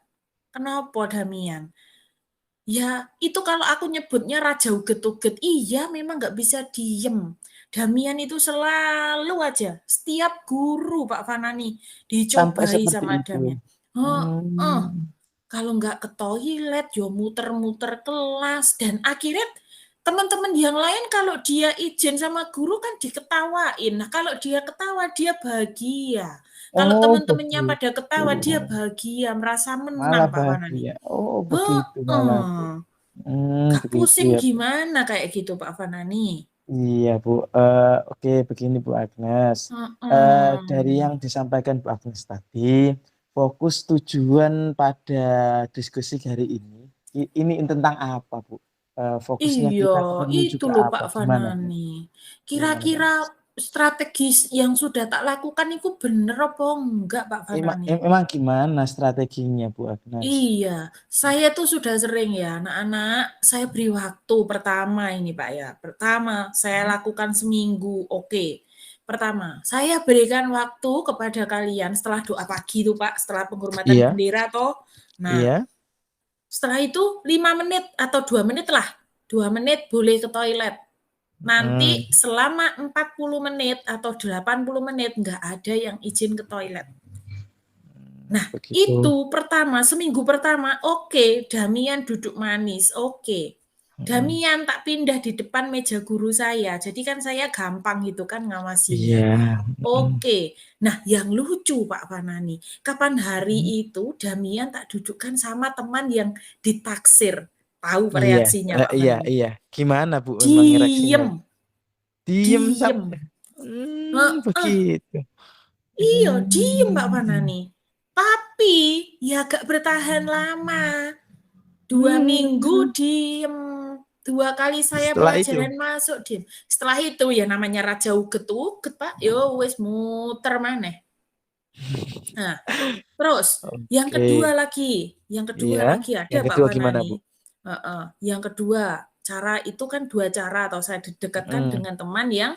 Kenapa Damian? Ya, itu kalau aku nyebutnya raja uget-uget. Iya, memang nggak bisa diem. Damian itu selalu aja, setiap guru Pak Fanani sampai dicobai seperti sama itu. Damian. Heeh. Hmm, Kalau nggak ke toilet, ya muter-muter kelas. Dan akhirnya teman-teman yang lain kalau dia izin sama guru kan diketawain. Nah, kalau dia ketawa, dia bahagia. Kalau oh teman-temannya begitu. pada ketawa, dia bahagia, merasa Malah menang, Pak Fanani. bahagia. Oh begitu malah, Bu. Heeh. Gak Begitu pusing ya, Bu. gimana kayak gitu Pak Fanani? Iya, Bu. Oke, begini Bu Agnes. Dari Heeh. yang disampaikan Bu Agnes tadi, fokus tujuan pada diskusi hari ini, ini tentang apa, Bu? Fokusnya Iya, kita menuju itu ke loh apa? Pak Gimana, Bu? Fanani. Gimana, Bu? Kira-kira strategis yang sudah tak lakukan itu bener apa enggak Pak Fanani? Emang gimana strateginya, Bu Agnes? Iya, saya tuh sudah sering ya, anak-anak, saya beri waktu pertama ini Pak ya. Pertama, saya lakukan seminggu, oke. Pertama, saya berikan waktu kepada kalian setelah doa pagi tuh Pak, setelah penghormatan Iya, bendera toh. Nah, iya. setelah itu 5 menit atau 2 menit lah. 2 menit boleh ke toilet. Hmm, Nanti selama 40 menit atau 80 menit nggak ada yang izin ke toilet. Nah, begitu. itu pertama, seminggu pertama, oke, Damian duduk manis, oke. Hmm, Damian tak pindah di depan meja guru saya, jadi kan saya gampang gitu kan ngawasinya. iya. Hmm, Oke, nah yang lucu Pak Fanani, kapan hari hmm. itu Damian tak dudukkan sama teman yang ditaksir. Tahu Iya, reaksinya Pak iya, Fanani? iya. Gimana Bu memang reaksinya? Diem, Diem diem. sampai. Heeh, Begitu. iya, diem Pak Hmm, Fanani. Tapi ya gak bertahan lama. 2 minggu hmm. diem. 2 kali saya Setelah itu, pelajaran masuk diem. Setelah itu ya namanya raja uget-uget Pak. Yo wes muter maneh. Nah, terus yang oke. kedua lagi, Iya. ada Yang Pak kedua gimana Bu? Fanani. Heeh, yang kedua, cara itu kan 2 cara atau saya didekatkan Hmm. dengan teman yang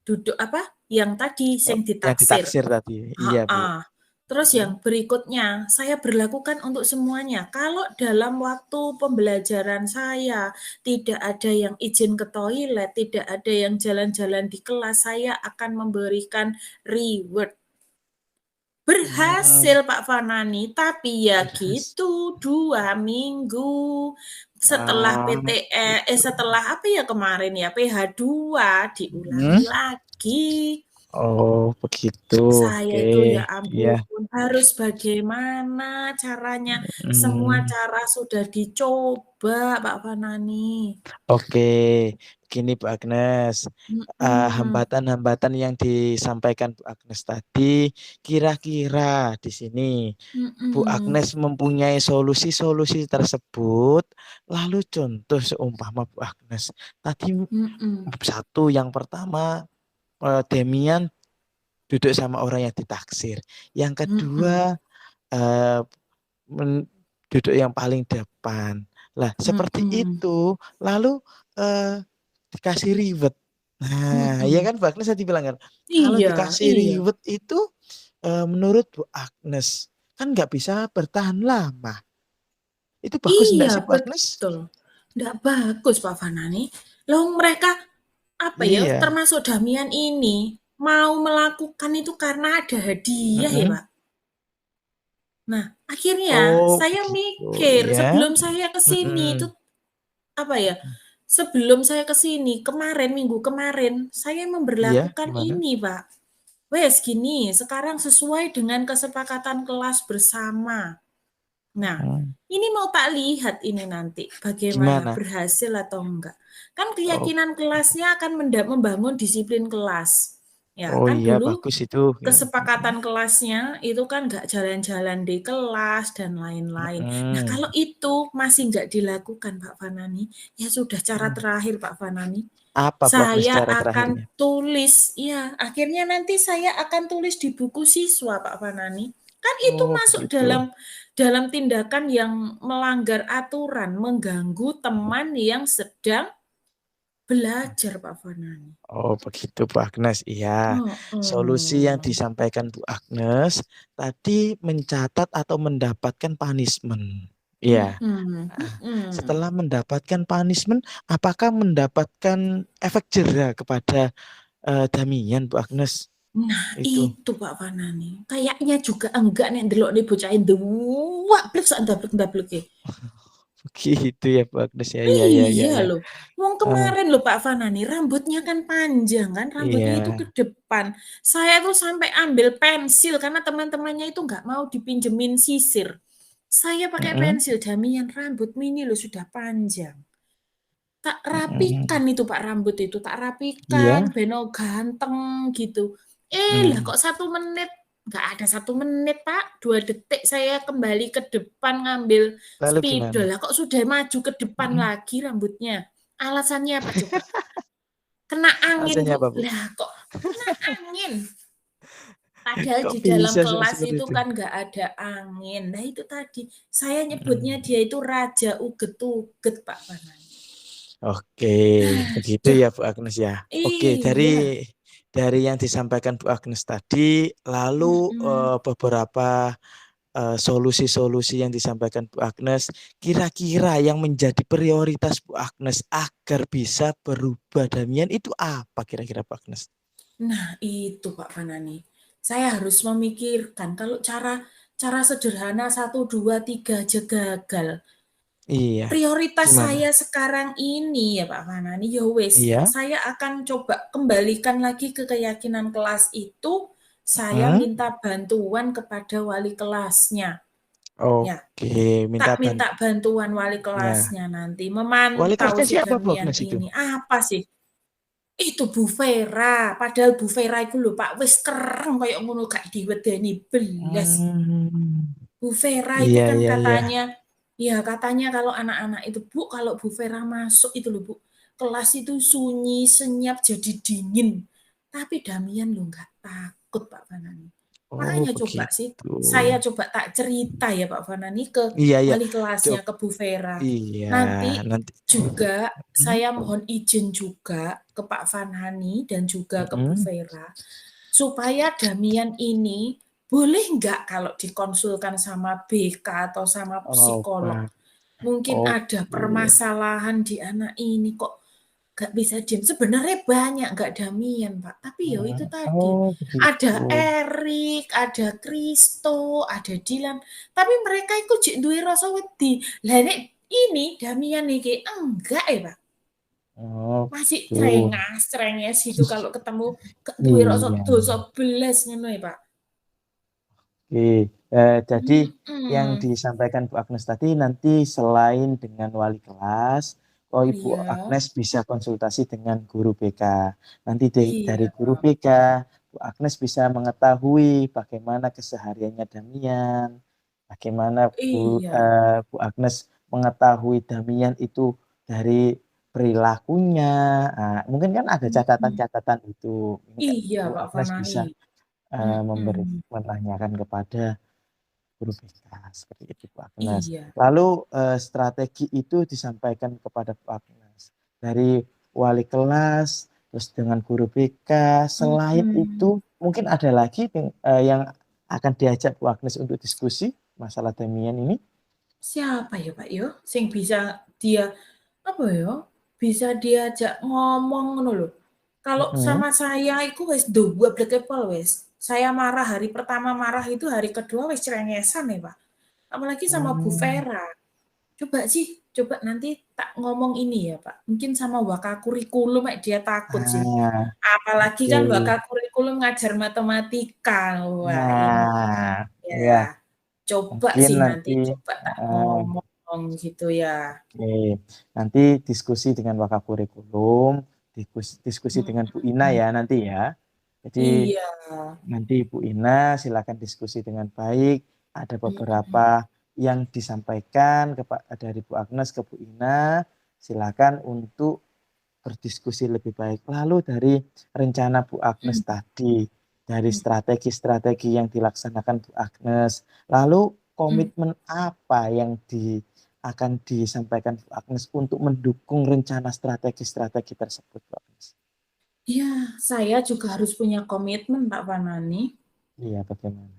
duduk apa, yang tadi Oh, yang yang ditaksir. ditaksir tadi. Iya Bu. Heeh. Terus Hmm. yang berikutnya, saya berlakukan untuk semuanya. Kalau dalam waktu pembelajaran saya tidak ada yang izin ke toilet, tidak ada yang jalan-jalan di kelas, saya akan memberikan reward. Hmm. Berhasil Pak Fanani, tapi ya Berhasil. gitu 2 minggu. Setelah Ah, gitu. setelah apa ya kemarin ya, PH2 Hmm. diulangi lagi. Oh, begitu. Saya Oke. itu ya Iya. ampun, harus bagaimana caranya, semua Hmm. cara sudah dicoba Pak Fanani. Oke, gini Bu Agnes, Mhm, hambatan-hambatan yang disampaikan Bu Agnes tadi, kira-kira di sini Bu mhm, Agnes mempunyai solusi-solusi tersebut, lalu contoh seumpama Bu Agnes tadi mhm, satu yang pertama Demian duduk sama orang yang ditaksir, yang mhm, kedua eh, duduk yang paling depan. Lah, seperti mhm, itu, lalu eh, dikasih reward. Nah, ya mhm. kan Bu Agnes tadi bilang kan, kalau Iya, dikasih iya. reward itu menurut Bu Agnes kan nggak bisa bertahan lama. Itu bagus Iya, enggak sih Bu Agnes? betul. Nggak bagus Pak Fanani. Loh mereka, apa ya, Iya. termasuk Damian ini, mau melakukan itu karena ada hadiah ya Mm-mm. Pak. Nah, akhirnya Oh, saya begitu. mikir Ya. sebelum saya ke sini itu Mm-mm. apa ya, sebelum saya ke sini kemarin, minggu kemarin, saya Iya, memberlakukan gimana? ini Pak. Wes gini, sekarang sesuai dengan kesepakatan kelas bersama. Nah, Mm. ini mau tak lihat ini nanti bagaimana Gimana? berhasil atau enggak. Kan Oh, keyakinan kelasnya akan membangun disiplin kelas. Ya Oh kan iya, dulu bagus itu. kesepakatan kelasnya itu kan nggak jalan-jalan di kelas dan lain-lain. Nah Mm-mm. kalau itu masih nggak dilakukan Pak Fanani, ya sudah cara Mm. terakhir Pak Fanani. Apa Bu Agnes Saya cara akan terakhirnya? tulis, ya akhirnya nanti saya akan tulis di buku siswa Pak Fanani. Kan itu Oh masuk begitu. dalam tindakan yang melanggar aturan, mengganggu teman yang sedang belajar Pak Fanani. Oh begitu Bu Agnes. Iya. Solusi yang Heeh. disampaikan Bu Agnes tadi mencatat atau mendapatkan punishment. Iya. Mhm, Ah, mhm. setelah mendapatkan punishment, apakah mendapatkan efek jera kepada Damian Bu Agnes? Nah, Itu. itu Pak Fanani. Kayaknya juga enggak nek ndelok bocah nduwak blek sak ndablek-ndableke. Begitu ya Bu Agnes ya. Iya iya iya Iya iya. loh. Wong Ah, kemarin loh Pak Fanani, rambutnya kan panjang kan, rambutnya itu iya. ke depan. Saya tuh sampai ambil pensil karena teman-temannya itu nggak mau dipinjemin sisir. Saya pakai Mm-mm, pensil, Damian rambutmu ini loh sudah panjang. Tak rapikan mm-mm. itu Pak rambut itu, tak rapikan, Iya. beno ganteng gitu. Lah Hmm. kok 1 menit, nggak ada 1 menit Pak, 2 detik saya kembali ke depan ngambil Lalu spidol. gimana? Lah kok sudah maju ke depan Mm-mm. lagi rambutnya. Alasannya apa coba? Kena angin Alasannya Bu. apa Bu? Lah kok kena angin. Padahal Kok di dalam bisa kelas seperti itu itu? kan nggak ada angin. Nah itu tadi, saya nyebutnya Mm. dia itu raja uget-uget Pak Fanani. Oke, begitu Aduh. ya Bu Agnes ya. Oke, dari Iya, yang disampaikan Bu Agnes tadi, lalu mhm. beberapa solusi-solusi yang disampaikan Bu Agnes, kira-kira yang menjadi prioritas Bu Agnes agar bisa berubah Damian itu apa kira-kira Bu Agnes? Nah itu Pak Fanani, saya harus memikirkan kalau cara cara sederhana 1, 2, 3 aja gagal. Iya, Prioritas gimana? saya sekarang ini ya Pak Fanani, ya wis, Iya, saya akan coba kembalikan lagi ke keyakinan kelas itu, saya mm, minta bantuan kepada wali kelasnya, ya. oke, minta Tak minta bantuan wali bantunya. kelasnya nanti, Wali memantau kelasnya si siapa Bu Damian Agnes itu? ini. Apa sih? Itu Bu Vera, padahal Bu Vera iku lho Pak, wis kereng kaya ngono gak diwedeni belas. Hmm, Bu Vera itu iya kan iya iya. katanya, ya katanya kalau anak-anak itu Bu, kalau Bu Vera masuk itu loh Bu, kelas itu sunyi, senyap, jadi dingin. Tapi Damian loh nggak takut Pak Fanani. Oh Makanya coba sih, begitu. saya coba tak cerita ya Pak Fanani ke Iya iya. wali kelasnya, Coba ke Bu Vera. iya Nanti nanti. juga Hmm, saya mohon izin juga ke Pak Fanani dan juga ke Bu mm-mm. Vera, supaya Damian ini boleh nggak kalau dikonsulkan sama BK atau sama Oh psikolog? Pak. Mungkin ada Oke. permasalahan di anak ini kok nggak bisa diam. Sebenarnya banyak nggak Damian, Pak. Tapi ya itu tadi. Oh begitu. Ada Erik, ada Kristo, ada Dilan. Tapi mereka itu jek duwe rasa wedi. Lah nek ini Damian iki enggak ya, Pak. Oh Masih begitu. cengas-cenges gitu kalau ketemu gak duwe rasa Iya. dosa belas ngono ya, Pak. Oke. Jadi yang Mhm. disampaikan Bu Agnes tadi nanti selain dengan wali kelas, oh Ibu Iya, Agnes bisa konsultasi dengan guru BK. Nanti dari iya, guru BK, Bu Agnes bisa mengetahui bagaimana kesehariannya Damian, bagaimana iya, Bu Agnes mengetahui Damian itu dari perilakunya. Nah, mungkin kan ada mhm. catatan-catatan itu. Ini kan Iya, Bu Pak Agnes Fanani. bisa Mhm. menanyakan kepada guru BK seperti itu Bu Agnes. Iya, Lalu strategi itu disampaikan kepada Bu Agnes dari wali kelas, terus dengan guru BK. Selain itu mhm. mungkin ada lagi yang akan diajak Bu Agnes untuk diskusi masalah Demian ini. Siapa ya, Pak, yo, sing bisa dia, apa ya, bisa diajak ngomong ngono lho. Kalau Mm-mm. sama saya iku wis ndoblekke pol wis. Saya marah hari pertama marah itu hari kedua wis cengesan ya, Pak. Apalagi sama Bu Hmm. Vera. Coba nanti tak ngomong ini ya, Pak, mungkin sama wakakurikulum dia takut sih. Ah, Apalagi kan oke. wakakurikulum ngajar matematika. Wah, ini Nah, ya ya. Coba mungkin sih nanti nanti, coba tak eh, ngomong gitu ya. oke, nanti diskusi dengan Wakakurikulum, diskusi dengan Bu Ina Mhm. ya nanti ya. Jadi Iya. nanti Bu Ina silakan diskusi dengan baik. Ada beberapa yang disampaikan dari Bu Agnes ke Bu Ina. Silakan untuk berdiskusi lebih baik. Lalu dari rencana Bu Agnes tadi, dari strategi-strategi yang dilaksanakan Bu Agnes, lalu komitmen apa yang akan disampaikan Bu Agnes untuk mendukung rencana strategi-strategi tersebut, Bu Agnes? Ya, saya juga harus punya komitmen, Pak Fanani. Iya, bagaimana?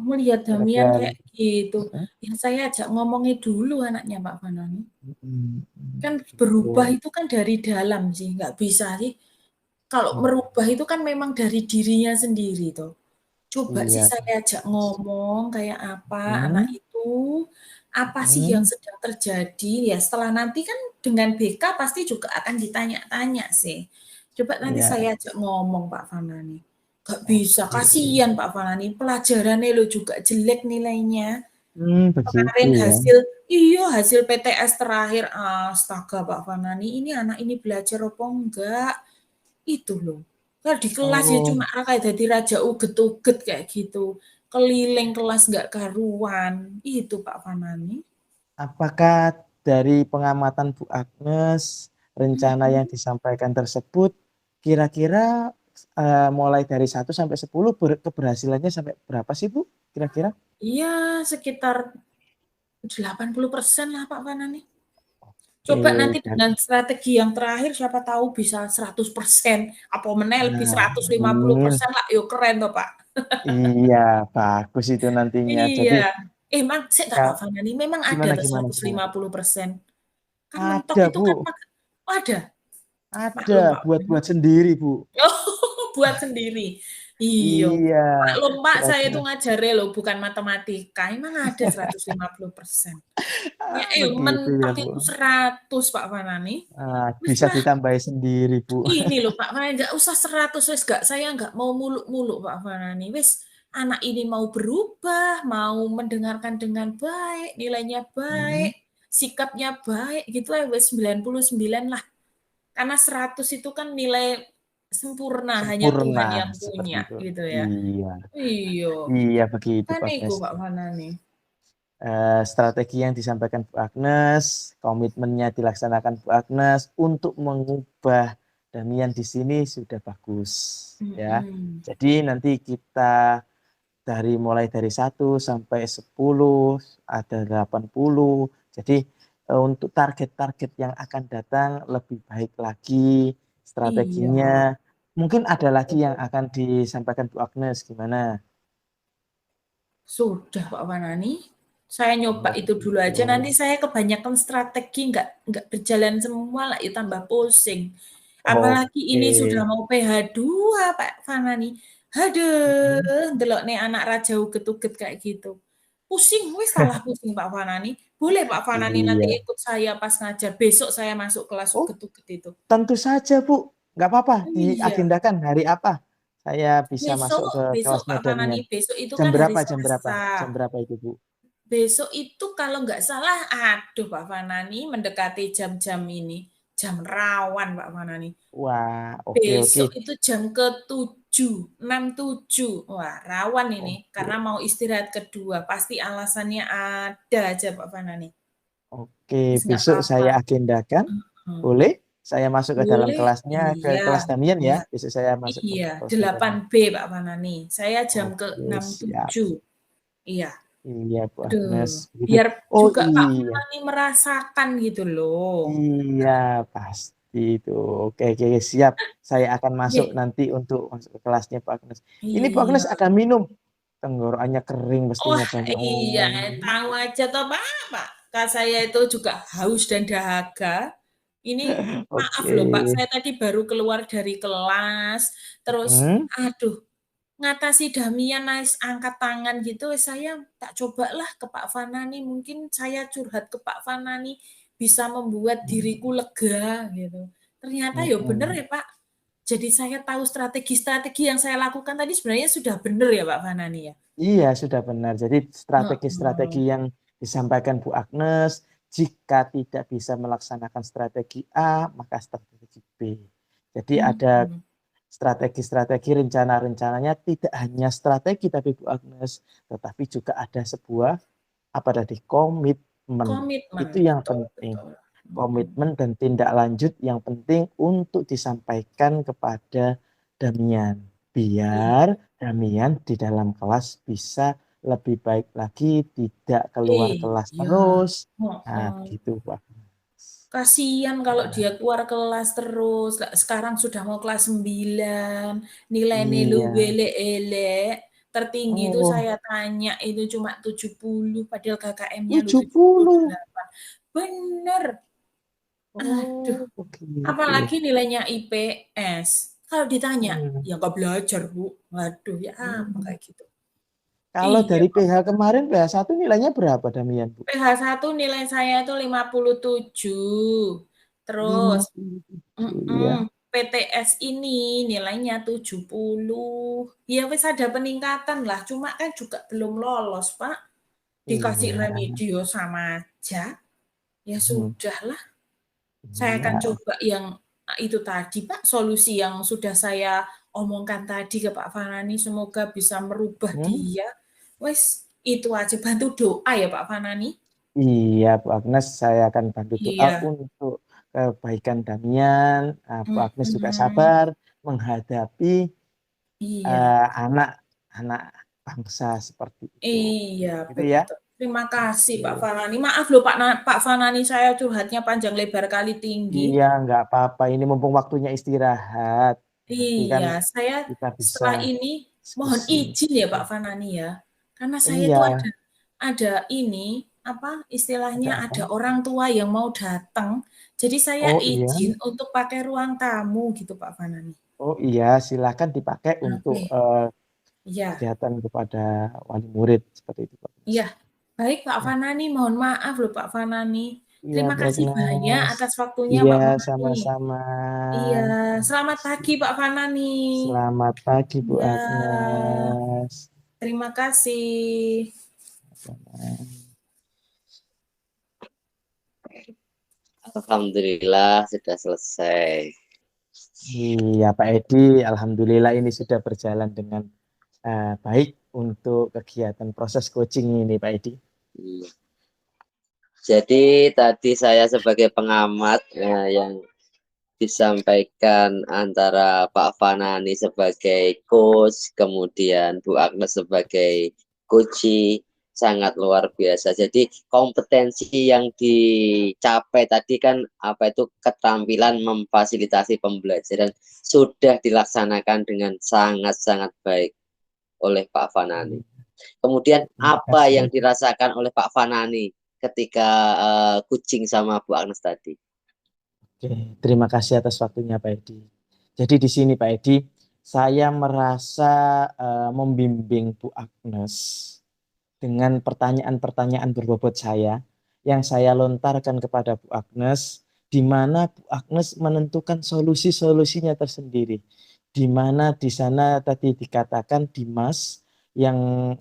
Melihat Damian Kira-kira, kayak gitu, ya saya ajak ngomongnya dulu anaknya Pak Fanani. Kan berubah itu kan dari dalam sih, nggak bisa sih. Kalau merubah itu kan memang dari dirinya sendiri toh. Coba sih iya, saya ajak ngomong kayak apa anak itu, apa sih yang sedang terjadi, ya setelah nanti kan dengan BK pasti juga akan ditanya-tanya sih. Coba nanti iya, saya ajak ngomong Pak Fanani. Gak bisa, oke. kasihan Pak Fanani, pelajarannya lo juga jelek nilainya. Begitu Kemarin ya. hasil PTS terakhir, astaga Pak Fanani, ini anak ini belajar apa enggak? Itu loh. Kalau di kelas ya Oh, cuma kayak jadi raja uget-uget kayak gitu. Keliling kelas nggak karuan. Itu Pak Fanani. apakah dari pengamatan Bu Agnes, rencana yang disampaikan tersebut, kira-kira mulai dari 1 sampai 10 keberhasilannya sampai berapa sih Bu? Kira-kira? Iya, sekitar 80% lah Pak Fanani. Coba nanti Dan dengan strategi yang terakhir siapa tahu bisa 100%, apa meneh lebih nah, 150% lah, yo keren toh Pak. iya bagus itu nantinya. Jadi Iya. Sik tak Pak ya, Fanani, memang ada gimana tuh gimana gimana? 150%. Kan mentok Ada itu kan Bu, ada. ada Maklum Pak Fanani. buat sendiri Bu. Oh, buat sendiri. Iya. Iya, Maklum Pak, saya itu 100. ngajarnya loh, bukan matematika. Emang ada 150%. Ya, Begitu ya mentok Bu. itu 100 Pak Fanani. Wis Bisa lah, ditambahi sendiri Bu. ini loh Pak Fanani, nggak usah 100, wis nggak, saya nggak mau muluk-muluk Pak Fanani. Wis, anak ini mau berubah, mau mendengarkan dengan baik, nilainya baik, sikapnya baik, gitu ya, wis 99 lah. Karena 100 itu kan nilai sempurna, hanya Tuhan Sempurna yang seperti punya, itu. gitu ya. Iya, Iya, iya begitu kan Pak iku Agnes. Pak Fanani. Strategi yang disampaikan Bu Agnes, komitmennya dilaksanakan Bu Agnes untuk mengubah Damian di sini sudah bagus ya. Jadi nanti kita mulai dari 1 sampai 10 ada 80. Jadi untuk target-target yang akan datang lebih baik lagi Iya, strateginya. Mungkin ada lagi yang akan disampaikan Bu Agnes gimana? sudah Pak Fanani. Saya nyoba Oh, itu dulu aja, begitu. nanti saya kebanyakan strategi nggak berjalan semua lah, ya tambah pusing. Apalagi Oke. ini sudah mau PH2 Pak Fanani. Haduh, delok nih anak raja uget-uget kayak gitu. Pusing, wis salah pusing Pak Fanani. Boleh Pak Fanani nanti Iya. ikut saya pas ngajar. Besok saya masuk kelas Oh, uget-uget itu. tentu saja, Bu. Nggak apa-apa, Oh iya, diagendakan hari apa saya bisa besok masuk ke besok kelasnya Pak Damian. Fanani, besok itu Jam kan hari berapa? Jam berapa? Selasa. Jam berapa itu, Bu? Besok itu kalau nggak salah, aduh Pak Fanani, mendekati jam-jam ini, jam rawan Pak Fanani. Wah, oke oke. Besok itu jam ke-7, 6.7. Wah, rawan ini, karena Oke. mau istirahat kedua. Pasti alasannya ada aja Pak Fanani. Oke, Wis nggak besok apa-apa. saya agendakan. Heeh. Boleh? Saya masuk ke dalam Boleh, kelasnya, ke iya, kelas Damian ya. iya, Besok saya masuk ke iya, kelasnya Damian. 8B Pak Fanani. Saya jam Oke, siap. ke-6.7. Iya. Iya, Bu Agnes. Aduh, Begitu. biar Oh juga Pak iya. Fanani merasakan gitu loh. Iya, pasti itu. Oke, oke, oke, siap. Saya akan masuk Nggih. nanti untuk masuk ke kelasnya Pak Agnes. Ini Pak Iya. Agnes ada minum. Tenggorokannya kering Oh, mestinya banyak iya, ngomong. tahu aja toh, Pak. Kak saya itu juga haus dan dahaga. Ini maaf Oke. loh, Pak, saya tadi baru keluar dari kelas, terus Hmm, aduh, ngatasi Damian angkat tangan gitu, saya tak cobalah ke Pak Fanani, mungkin saya curhat ke Pak Fanani bisa membuat diriku lega gitu. Ternyata ya bener hmm. ya, Pak. Jadi saya tahu strategi-strategi yang saya lakukan tadi sebenarnya sudah bener ya, Pak Fanani ya? Iya, sudah benar. Jadi strategi-strategi Heeh. yang disampaikan Bu Agnes, jika tidak bisa melaksanakan strategi A, maka strategi B. Jadi ada Mhm. strategi-strategi, rencana-rencananya tidak hanya strategi tapi Bu Agnes, tetapi juga ada sebuah apa tadi komitmen. Komitmen, Itu yang betul, penting. betul. Komitmen dan tindak lanjut yang penting untuk disampaikan kepada Damian. Biar Damian di dalam kelas bisa lebih baik lagi, tidak keluar kelas Iya, terus. Nah, heeh. gitu Pak. Kasihan kalau Nah, dia keluar kelas terus. Sekarang sudah mau kelas 9, nilai-nilai lu iya. elek. Tertinggi itu Oh, saya tanya itu cuma 70, padahal KKM-nya lu 70. 78. Bener. Aduh, Oh, begitu. apalagi nilainya IPS. Kalau ditanya, Hmm. ya nggak belajar, Bu. Waduh, ya apa Hmm. kayak gitu. Kalau Iya, dari PH kemarin, PH1 nilainya berapa Damian, Bu? PH1 nilai saya itu 57. Terus 57 ya. PTS ini nilainya 70. Ya wis ada peningkatan lah, cuma kan juga belum lolos, Pak. Dikasih Iya. remedio sama aja. Ya Hmm. sudahlah. Saya akan Iya. coba yang itu tadi, Pak, solusi yang sudah saya omongkan tadi ke Pak Fanani, semoga bisa merubah Hmm. dia. Wes, itu aja, bantu doa ya Pak Fanani. Iya, Bu Agnes, saya akan bantu doa Iya, untuk kebaikan Damian. Bu Agnes juga mhm, sabar menghadapi iya. anak-anak bangsa seperti itu. Iya, Gitu ya. betul. Terima kasih Pak Oke. Fanani. Maaf loh Pak Fanani, saya curhatnya panjang lebar kali tinggi. Iya, nggak apa-apa. Ini mumpung waktunya istirahat. Nanti kan Iya, saya kita bisa setelah ini mohon diskusi. izin ya Pak Fanani ya. Karena saya itu Iya, ada ini apa istilahnya ada ada apa? orang tua yang mau datang. Jadi saya Oh iya, izin untuk pakai ruang tamu gitu Pak Fanani. oh iya, silakan dipakai untuk Oke. Iya. kegiatan kepada wali murid seperti itu, Pak. Iya, baik Pak Ya, Fanani, mohon maaf loh Pak Fanani. iya, Terima Bu kasih banyak Agnes. atas waktunya Iya, Pak Fanani. sama-sama. Iya, Terima selamat kasih. pagi Pak Fanani. Selamat pagi, Bu Iya, Agnes. terima kasih. Alhamdulillah sudah selesai. Iya, Pak Edi, Alhamdulillah ini sudah berjalan dengan baik untuk kegiatan proses coaching ini, Pak Edi. Iya. Jadi tadi saya sebagai pengamat yang disampaikan antara Pak Fanani sebagai coach, kemudian Bu Agnes sebagai coach, sangat luar biasa. Jadi kompetensi yang dicapai tadi kan apa itu keterampilan memfasilitasi pembelajaran sudah dilaksanakan dengan sangat-sangat baik oleh Pak Fanani. Kemudian Terima apa kasih, yang Pak Edi. dirasakan oleh Pak Fanani ketika coaching sama Bu Agnes tadi? Oke, terima kasih atas waktunya, Pak Edi. Jadi di sini, Pak Edi, saya merasa membimbing Bu Agnes dengan pertanyaan-pertanyaan berbobot saya yang saya lontarkan kepada Bu Agnes, di mana Bu Agnes menentukan solusi-solusinya tersendiri. Di mana di sana tadi dikatakan Dimas yang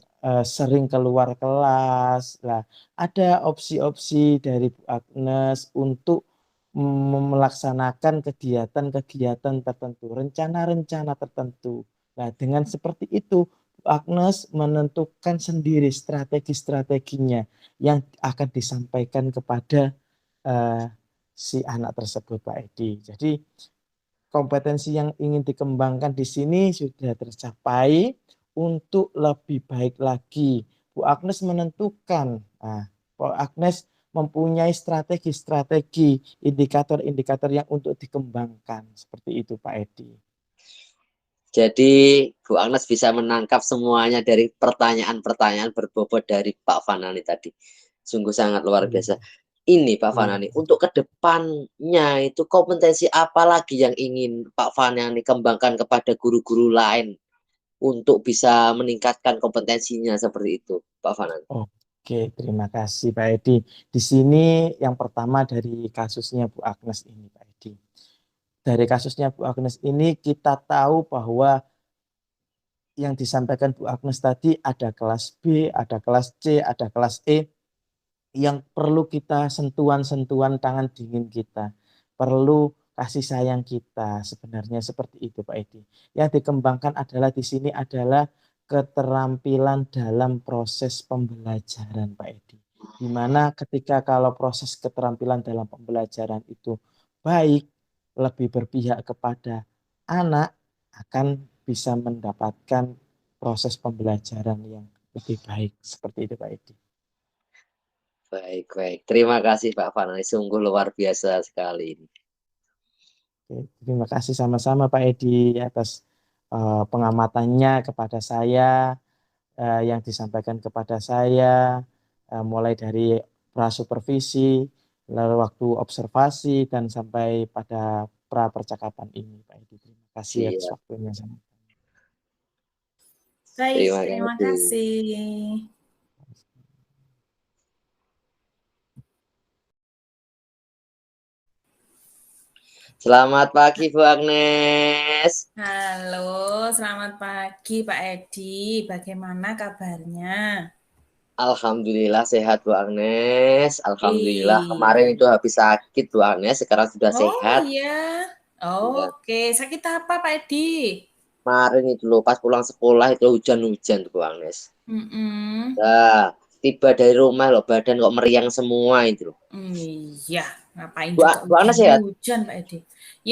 sering keluar kelas. Lah, ada opsi-opsi dari Bu Agnes untuk melaksanakan kegiatan-kegiatan tertentu, rencana-rencana tertentu. Nah, dengan seperti itu Agnes menentukan sendiri strategi-strateginya yang akan disampaikan kepada si anak tersebut, Pak Edi. Jadi kompetensi yang ingin dikembangkan di sini sudah tercapai untuk lebih baik lagi. Bu Agnes menentukan, Bu Agnes mempunyai strategi-strategi, indikator-indikator yang untuk dikembangkan. Seperti itu, Pak Edi. Jadi Bu Agnes bisa menangkap semuanya dari pertanyaan-pertanyaan berbobot dari Pak Fanani tadi. Sungguh sangat luar biasa. Ini Pak Iya. Fanani, untuk kedepannya itu kompetensi apa lagi yang ingin Pak Fanani kembangkan kepada guru-guru lain untuk bisa meningkatkan kompetensinya seperti itu, Pak Fanani? Oke, terima kasih Pak Edi. Di sini yang pertama dari kasusnya Bu Agnes ini, Pak Edi. Dari kasusnya Bu Agnes ini kita tahu bahwa yang disampaikan Bu Agnes tadi ada kelas B, ada kelas C, ada kelas E yang perlu kita sentuhan-sentuhan tangan dingin kita. Perlu kasih sayang kita, sebenarnya seperti itu Pak Edi. Yang dikembangkan adalah di sini adalah keterampilan dalam proses pembelajaran Pak Edi. Di mana ketika kalau proses keterampilan dalam pembelajaran itu baik, lebih berpihak kepada anak, akan bisa mendapatkan proses pembelajaran yang lebih baik. Seperti itu Pak Edi. Baik, baik. Terima kasih Pak Fanani, sungguh luar biasa sekali ini. Oke, terima kasih sama-sama Pak Edi atas pengamatannya kepada saya, yang disampaikan kepada saya, mulai dari prasupervisi, lalu waktu observasi, dan sampai pada pra percakapan ini Pak Edi. Terima kasih atas Siap. waktunya. Baik, Terima terima kasih. kasih. Selamat pagi Bu Agnes. Halo, selamat pagi Pak Edi. Bagaimana kabarnya? Alhamdulillah sehat Bu Agnes. Alhamdulillah. Kemarin Iya. itu habis sakit Bu Agnes, sekarang sudah Oh sehat. iya. Ya. Oke, sakit apa Pak Edi? Kemarin itu loh pas pulang sekolah itu hujan-hujan Bu Agnes. Mm-mm. Nah, tiba dari rumah loh badan kok meriang semua itu loh. Iya, ngapain Bu, juga Bu Agnes sehat? hujan-hujan Pak Edi?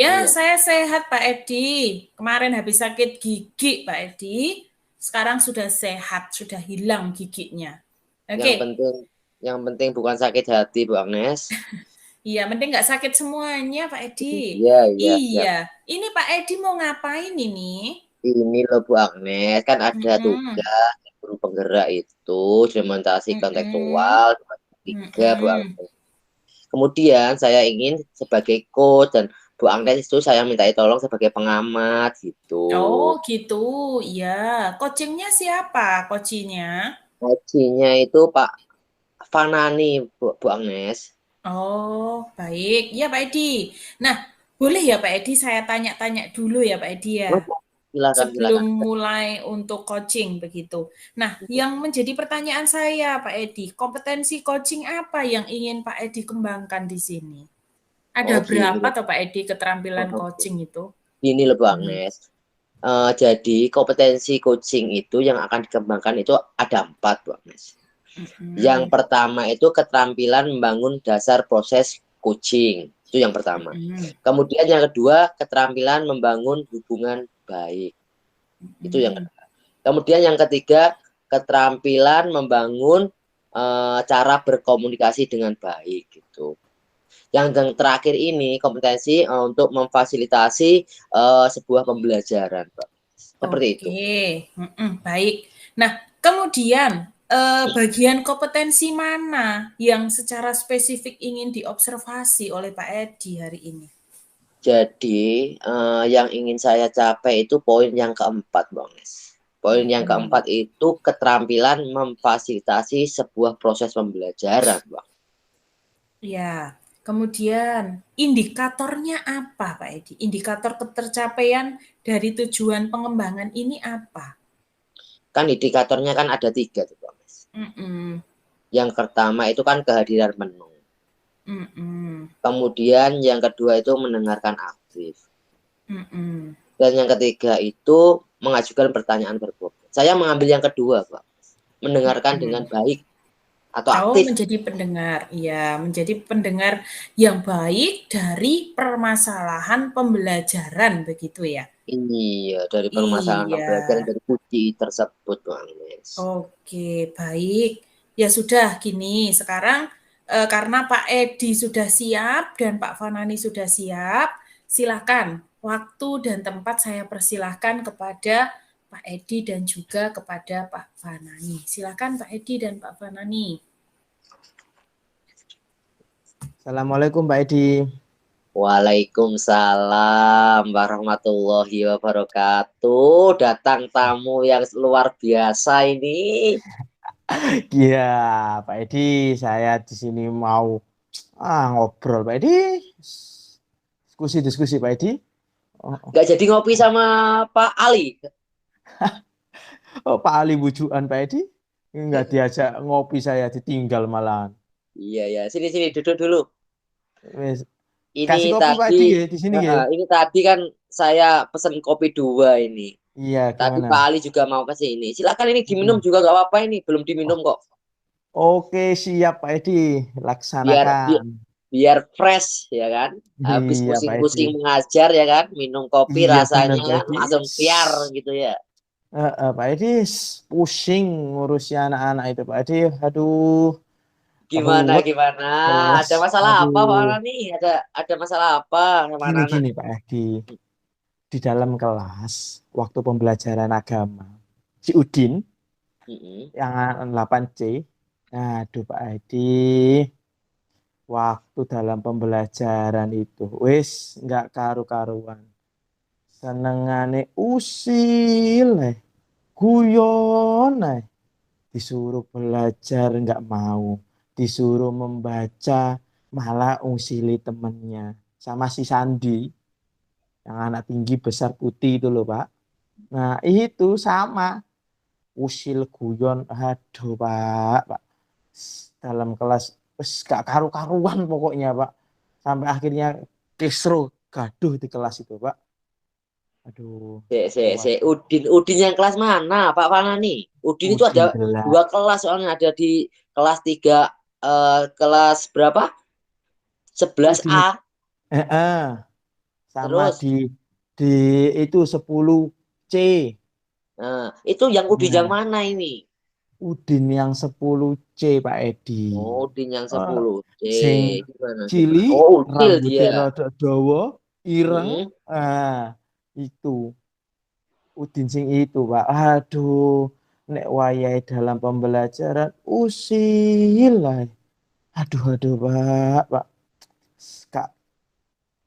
Ya, Iya. saya sehat Pak Edi. Kemarin habis sakit gigi Pak Edi. Sekarang sudah sehat, sudah hilang giginya. Yang Oke. penting bukan sakit hati Bu Agnes. Iya, penting nggak sakit semuanya, Pak Edi. Iya, iya, siap. Iya, ini Pak Edi mau ngapain ini? Ini loh Bu Agnes, kan ada Mm-mm, tugas guru penggerak itu implementasi mm-mm, kontekstual tiga Bu mm-mm. Agnes. Kemudian saya ingin sebagai coach dan Bu Agnes itu saya minta tolong sebagai pengamat gitu. Oh, gitu. Iya, coachingnya siapa? Coachingnya? Coachingnya itu Pak Fanani Bu Agnes. Oh, baik. Ya, Pak Edi. Nah, boleh ya Pak Edi saya tanya-tanya dulu ya Pak Edi ya? Silakan, Sebelum silakan. mulai untuk coaching begitu. Nah, yang menjadi pertanyaan saya Pak Edi, kompetensi coaching apa yang ingin Pak Edi kembangkan di sini? Oh Ada gini berapa loh. toh Pak Edi keterampilan coaching itu? Gini loh Bu Mhm, Agnes. Jadi kompetensi coaching itu yang akan dikembangkan itu ada 4 Bu Agnes. Yang mhm, pertama itu keterampilan membangun dasar proses coaching. Itu yang pertama. mhm, Kemudian yang kedua, keterampilan membangun hubungan baik. Itu yang mhm. kedua. Kemudian yang ketiga, keterampilan membangun cara berkomunikasi dengan baik gitu. Yang terakhir ini kompetensi untuk memfasilitasi sebuah pembelajaran, Pak. Seperti itu. Oke, baik. Nah, kemudian bagian kompetensi mana yang secara spesifik ingin diobservasi oleh Pak Edi hari ini? Jadi, yang ingin saya capai itu poin yang keempat, Bang Nes. Poin yang Mhm. keempat itu keterampilan memfasilitasi sebuah proses pembelajaran, Bang. Ya, kemudian indikatornya apa, Pak Edi? Indikator ketercapaian dari tujuan pengembangan ini apa? Kan indikatornya kan ada 3 tuh, Bang Nes. Mhm, Yang pertama itu kan kehadiran menu. mhm, Kemudian yang kedua itu mendengarkan aktif. mhm, Dan yang ketiga itu mengajukan pertanyaan berbobot. Saya mengambil yang kedua, Pak. Mendengarkan dengan mhm. baik atau Oh, aktif. menjadi pendengar. Ya, menjadi pendengar yang baik dari permasalahan pembelajaran begitu ya? Iya, dari permasalahan Iya. pembelajaran dari kunci tersebut, Bang Nes. Oke, baik. Ya sudah, gini, sekarang karena Pak Edi sudah siap dan Pak Fanani sudah siap, silakan waktu dan tempat saya persilahkan kepada Pak Edi dan juga kepada Pak Fanani. Silakan Pak Edi dan Pak Fanani. Assalamualaikum Pak Edi. Waalaikumsalam warahmatullahi wabarakatuh. Datang tamu yang luar biasa ini. Iya, Pak Edi, saya di sini mau ngobrol Pak Edi. Diskusi-diskusi Pak Edi. Oh, Nggak jadi ngopi sama Pak Ali. Pak Ali bujukan Pak Edi. Nggak diajak ngopi, saya ditinggal malahan. Iya, ya. Sini, sini, duduk dulu. Wes, Ini Kasih kopi Pak Edi tadi, ya di sini ya. ini tadi kan saya pesen kopi 2 ini. Iya, Tadi gimana? Pak Ali juga mau ke sini. Silakan ini diminum Mm-mm. juga nggak apa-apa ini. Belum Oh, diminum kok. oke, siap Pak Edi, Biar laksanakan. biar fresh ya kan. Habis Iya Pak Edi. pusing-pusing mengajar ya kan, minum kopi Iya bener rasanya Pak kan Edi. langsung piar gitu ya. Pak Edi pusing ngurusi anak-anak itu Pak Edi. Aduh, Gimana ruwet gimana? kelas. Ada masalah apa Pak Aduh, Rani? Ada masalah apa sama anak-anak? gini Pak Edi. Di dalam kelas, waktu pembelajaran agama, si Udin Mm-mm. yang 8C, aduh Pak Edi, waktu dalam pembelajaran itu, wis nggak karu-karuan. Senengane usil, guyon, disuruh belajar nggak mau, disuruh membaca malah usili temennya, sama si Sandi, yang anak tinggi besar putih itu loh Pak. Nah itu sama, usil guyon, aduh Pak, dalam kelas wis gak karu-karuan pokoknya Pak. Sampai akhirnya kisruh gaduh di kelas itu Pak. Aduh, Se kuat. Udin yang kelas mana Pak Fanani? Udin itu Udin ada gelap. 2 kelas soalnya ada di kelas 3 kelas berapa? Udin 11A. sama Terus di itu 10C. itu yang Udin yang Nah, mana ini? Udin yang 10C Pak Edi. Oh, Udin yang Eh, 10. sing Gimana gimana? cili, Oh, Udil rambutnya dia. rada dawa, ireng. Hmm. Itu Udin sing itu Pak. Aduh, nek wayahe dalam pembelajaran usil lah. Aduh Pak. Kak,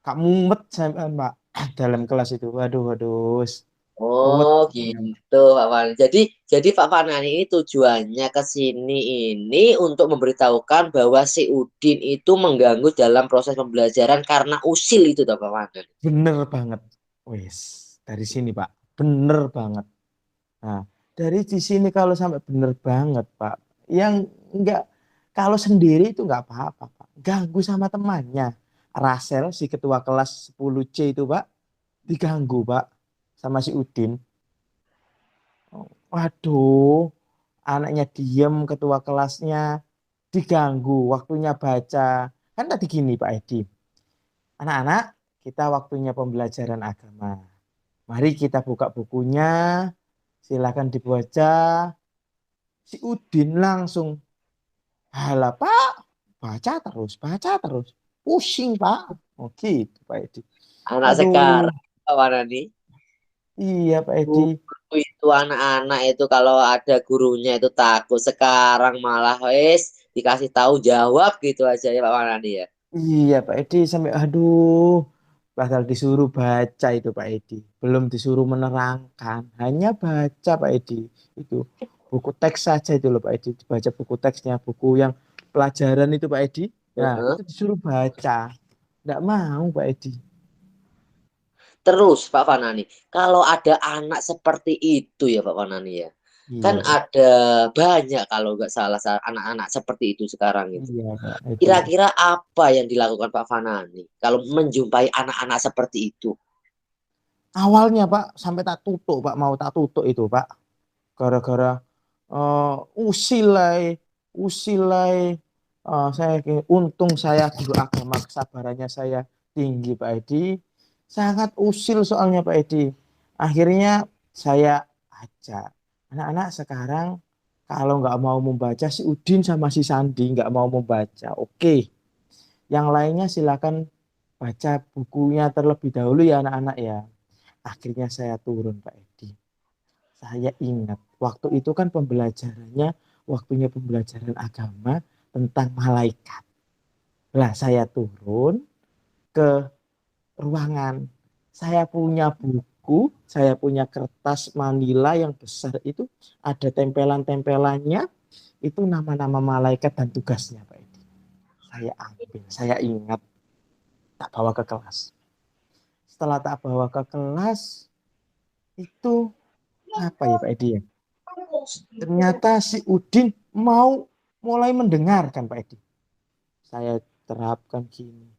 Kak mumet saya Pak dalam kelas itu. Waduh. Ruwet. Oh, gitu Pak Fanani. Jadi Pak Fanani ini tujuannya ke sini ini untuk memberitahukan bahwa si Udin itu mengganggu dalam proses pembelajaran karena usil itu toh Pak Fanani. Bener banget. Wes, dari sini Pak. Bener banget. Nah, dari di sini kalau sampai bener banget Pak. Yang enggak, kalau sendiri itu enggak apa-apa Pak. Ganggu sama temannya. Rasel si ketua kelas 10C itu Pak. Diganggu Pak sama si Udin. Waduh, anaknya diem, ketua kelasnya diganggu, waktunya baca. Kan tadi gini Pak Edi, anak-anak kita waktunya pembelajaran agama. Mari kita buka bukunya, silakan dibaca. Si Udin langsung, halah Pak, baca terus. Pusing Pak. Oh gitu Pak Edi. Anak Aduh, sekarang Pak Fanani. iya Pak Edi. Dulu itu anak-anak itu kalau ada gurunya itu takut. Sekarang malah wes dikasih tahu jawab gitu aja ya Pak Fanani ya. Iya Pak Edi sampai aduh pasal disuruh baca itu Pak Edi. Belum disuruh menerangkan, hanya baca Pak Edi. Itu buku teks saja itu loh Pak Edi. Baca buku teksnya, buku yang pelajaran itu Pak Edi. Nah, Heeh. itu disuruh baca. Enggak mau Pak Edi. Terus Pak Fanani, kalau ada anak seperti itu ya Pak Fanani ya, kan Iya Pak. ada banyak kalau nggak salah anak-anak seperti itu sekarang itu. Iya Pak. Itu. Kira-kira apa yang dilakukan Pak Fanani kalau menjumpai anak-anak seperti itu? Awalnya Pak sampai tak tutup Pak, mau tak tutup itu Pak. Gara-gara usilai usilai. Untung saya guru agama, kesabarannya saya tinggi Pak Edi, sangat usil soalnya Pak Edi. Akhirnya saya ajak anak-anak sekarang, kalau nggak mau membaca, si Udin sama si Sandi nggak mau membaca, oke, yang lainnya silakan baca bukunya terlebih dahulu ya anak-anak ya. Akhirnya saya turun Pak Edi. Saya ingat waktu itu kan pembelajarannya, waktunya pembelajaran agama tentang malaikat. Lah saya turun ke ruangan. Saya punya buku, saya punya kertas manila yang besar itu, ada tempelan-tempelannya, itu nama-nama malaikat dan tugasnya Pak Edi. Saya ambil, saya ingat, tak bawa ke kelas. Setelah tak bawa ke kelas, itu apa ya Pak Edi ya? Ternyata si Udin mulai mendengarkan Pak Edi. Saya terapkan gini.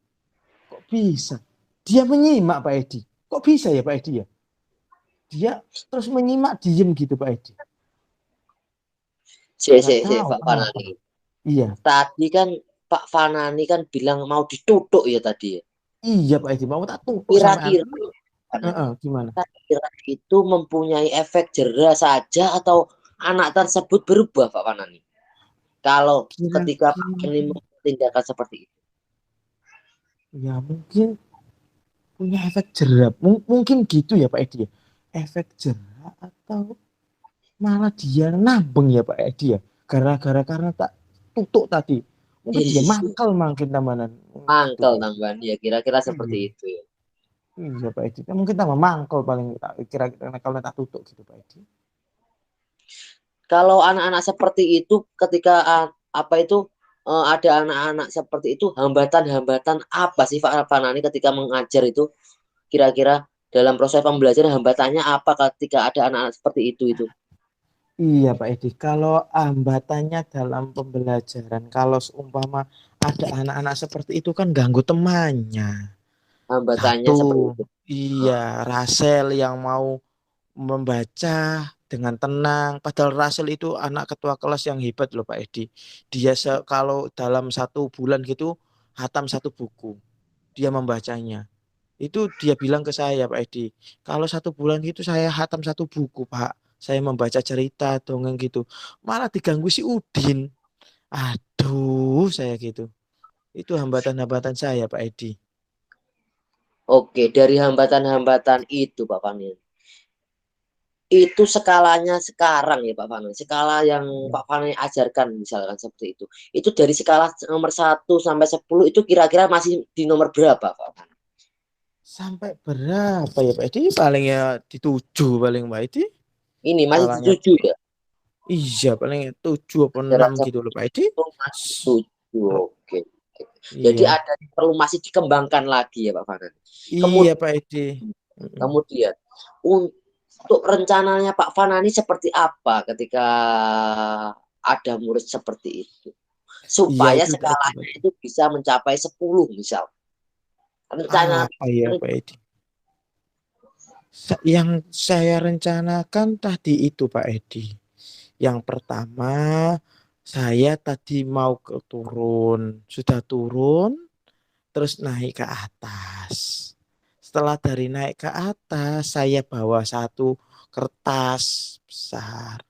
Kok bisa? Dia menyimak Pak Edi. Kok bisa ya Pak Edi ya? Dia terus menyimak diem gitu Pak Edi. Nggak tahu Pak kenapa. Fanani. Iya, Tadi kan Pak Fanani kan bilang mau ditutup ya tadi ya. iya Pak Edi. Mau tak tutup sampai Kira-kira gimana? kira-kira itu mempunyai efek jera saja atau anak tersebut berubah Pak Fanani? Kalau ketika Pak Kira-kira Fanani tindakan seperti itu. ya mungkin punya efek jerah. Mungkin gitu ya Pak Edi ya. Efek jerah atau malah dia nabeng ya Pak Edi ya. Gara-gara karena tak tutup tadi. Mungkin dia mangkal makin tamanan. Gitu, Mangkel Pak Edi. tambahan ya kira-kira seperti Iya, itu ya. iya Pak Edi. Mungkin tambah mangkal paling kira-kira kalau tak tutup gitu Pak Edi. Kalau anak-anak seperti itu ketika apa itu ada anak-anak seperti itu hambatan-hambatan apa sih Pak Fanani ketika mengajar itu kira-kira dalam proses pembelajaran hambatannya apa ketika ada anak-anak seperti itu? Iya Pak Edi, kalau hambatannya dalam pembelajaran, kalau seumpama ada anak-anak seperti itu kan ganggu temannya. Hambatannya Satu, seperti itu. iya, Rasel yang mau membaca dengan tenang. Padahal Rasel itu anak ketua kelas yang hebat loh Pak Edi. Dia kalau dalam 1 bulan gitu hatam 1 buku. Dia membacanya. Itu dia bilang ke saya Pak Edi, kalau 1 bulan gitu saya hatam 1 buku Pak. Saya membaca cerita dongeng gitu. Malah diganggu si Udin. Aduh, saya gitu. Itu hambatan-hambatan saya Pak Edi. Oke, dari hambatan-hambatan itu Pak Fanani. Itu skalanya sekarang ya Pak Fanani. Skala yang Pak Fanani ajarkan misalkan seperti itu. Itu dari skala nomor 1 sampai 10 itu kira-kira masih di nomor berapa Pak Fanani? Sampai berapa ya Pak Edi? Paling ya di 7 paling Pak Edi. Ini masih Skalanya. setuju ya? Iya, paling 7 atau Jarak 6 gitu loh Pak Edi. itu masih 7. Oke. Jadi Iya. ada perlu masih dikembangkan lagi ya Pak Fanani. Iya Kemudian, Pak Edi. kemudian untuk rencananya Pak Fanani seperti apa ketika ada murid seperti itu? Iya Supaya itu tadi Pak skalanya Edi. itu bisa mencapai 10 misal. Rencana Apa ya Pak Edi? Yang saya rencanakan tadi itu Pak Edi. Yang pertama, saya tadi mau sudah turun, terus naik ke atas. Setelah dari naik ke atas, saya bawa satu kertas besar.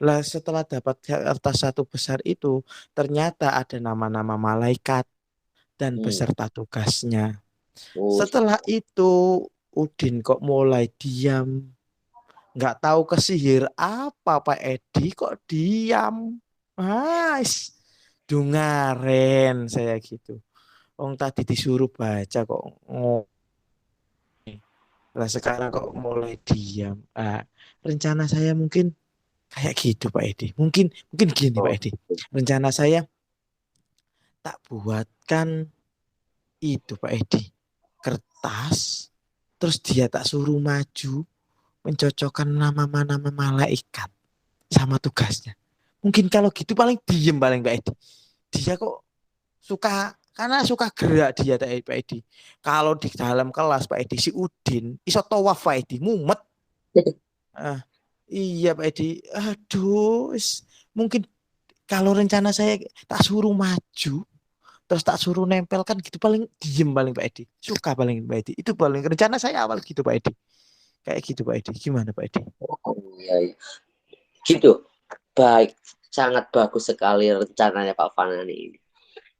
Lah setelah dapat kertas satu besar itu, ternyata ada nama-nama malaikat dan beserta tugasnya. oh, Setelah itu, Udin kok mulai diam. Nggak tahu kesihir apa Pak Edi kok diam. Mas, dungaren saya gitu. Wong tadi disuruh baca kok lah sekarang kok mulai diam. Rencana saya mungkin kayak gitu Pak Edi. Mungkin gini Pak oh, Edi. Rencana saya tak buatkan itu Pak Edi. Kertas, terus dia tak suruh maju mencocokkan nama-nama malaikat sama tugasnya. Mungkin kalau gitu paling diem paling Pak Edi. Dia kok suka karena suka gerak dia Pak Edi. Kalau di dalam kelas Pak Edi si Udin iso tawaf Pak Edi mumet. Ah, iya Pak Edi. Aduh, mungkin kalau rencana saya tak suruh maju terus tak suruh nempel kan gitu paling diem paling Pak Edi. Suka paling Pak Edi. Itu paling rencana saya awal gitu Pak Edi. Kayak gitu Pak Edi. Gimana Pak Edi? oh, iya, iya. Gitu. Baik, sangat bagus sekali rencananya Pak Fanani ini.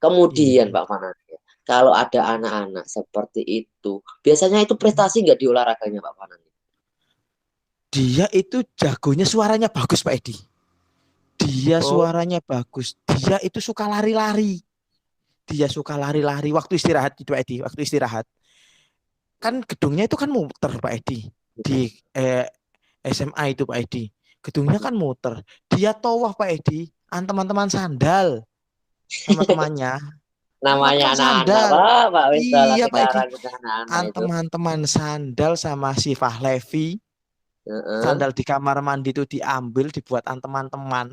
Kemudian Iya. Pak Fanani, kalau ada anak-anak seperti itu, biasanya itu prestasi nggak di olahraganya Pak Fanani? Dia itu jagonya suaranya bagus Pak Edi. Dia Oh, suaranya bagus. Dia itu suka lari-lari. Dia suka lari-lari waktu istirahat itu Pak Edi. Waktu istirahat. Kan gedungnya itu kan muter Pak Edi. Di SMA itu Pak Edi. Gedungnya kan muter. Dia tawaf Pak Edi. Teman-teman sandal sama temannya. namanya Teman-teman anak-anak sandal. Pak wis dalah Iya Pak Edi. sekarang udah anak-anak itu. Teman-teman sandal sama si Fahlevi. Heeh. Sandal di kamar mandi itu diambil dibuat teman-teman.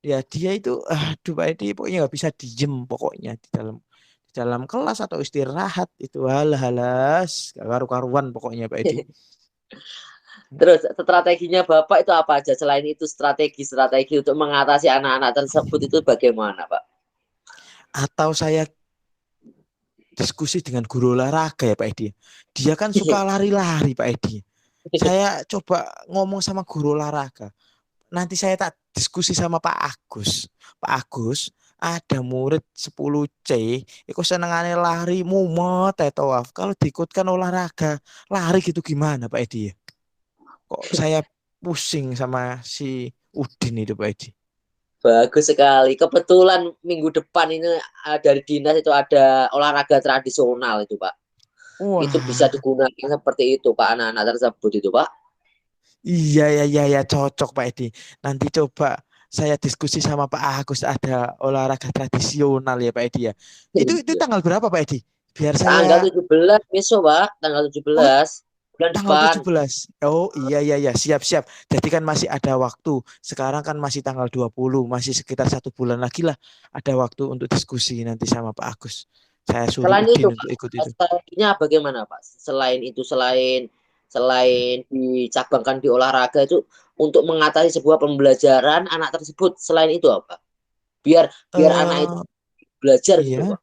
Ya dia itu aduh Pak Edi pokoknya nggak bisa diem pokoknya di dalam kelas atau istirahat itu halas gak karu-karuan pokoknya Pak Edi. Terus strateginya Bapak itu apa aja? Selain itu strategi untuk mengatasi anak-anak tersebut itu bagaimana, Pak? Atau saya diskusi dengan guru olahraga ya Pak Edi. Dia kan suka lari-lari Pak Edi. Saya coba ngomong sama guru olahraga. Nanti saya tak diskusi sama Pak Agus. Pak Agus, ada murid 10C, itu senengannya lari mumet tawaf. Kalau diikutkan olahraga, lari gitu gimana Pak Edi ya? Kok saya pusing sama si Udin itu Pak Edi. Bagus sekali. Kebetulan minggu depan ini dari dinas itu ada olahraga tradisional itu, Pak. Itu bisa Wah, digunakan seperti itu, Pak, anak-anak tersebut itu, Pak. iya, cocok Pak Edi. Nanti coba saya diskusi sama Pak Agus ada olahraga tradisional ya Pak Edi ya. Itu Iya. tanggal berapa Pak Edi? Biar Tanggal saya 17 besok, Pak. Tanggal oh 17 bulan tanggal depan. 17. Oh iya, siap. Jadi kan masih ada waktu. Sekarang kan masih tanggal 20, masih sekitar 1 bulan lagi lah ada waktu untuk diskusi nanti sama Pak Agus. Saya suruh Selain itu, Udin untuk Pak, ikut itu. strateginya bagaimana, Pak? Selain itu, selain dicabangkan di olahraga itu untuk mengatasi sebuah pembelajaran anak tersebut. Selain itu apa? Biar biar anak itu Eh belajar gitu, iya, Pak.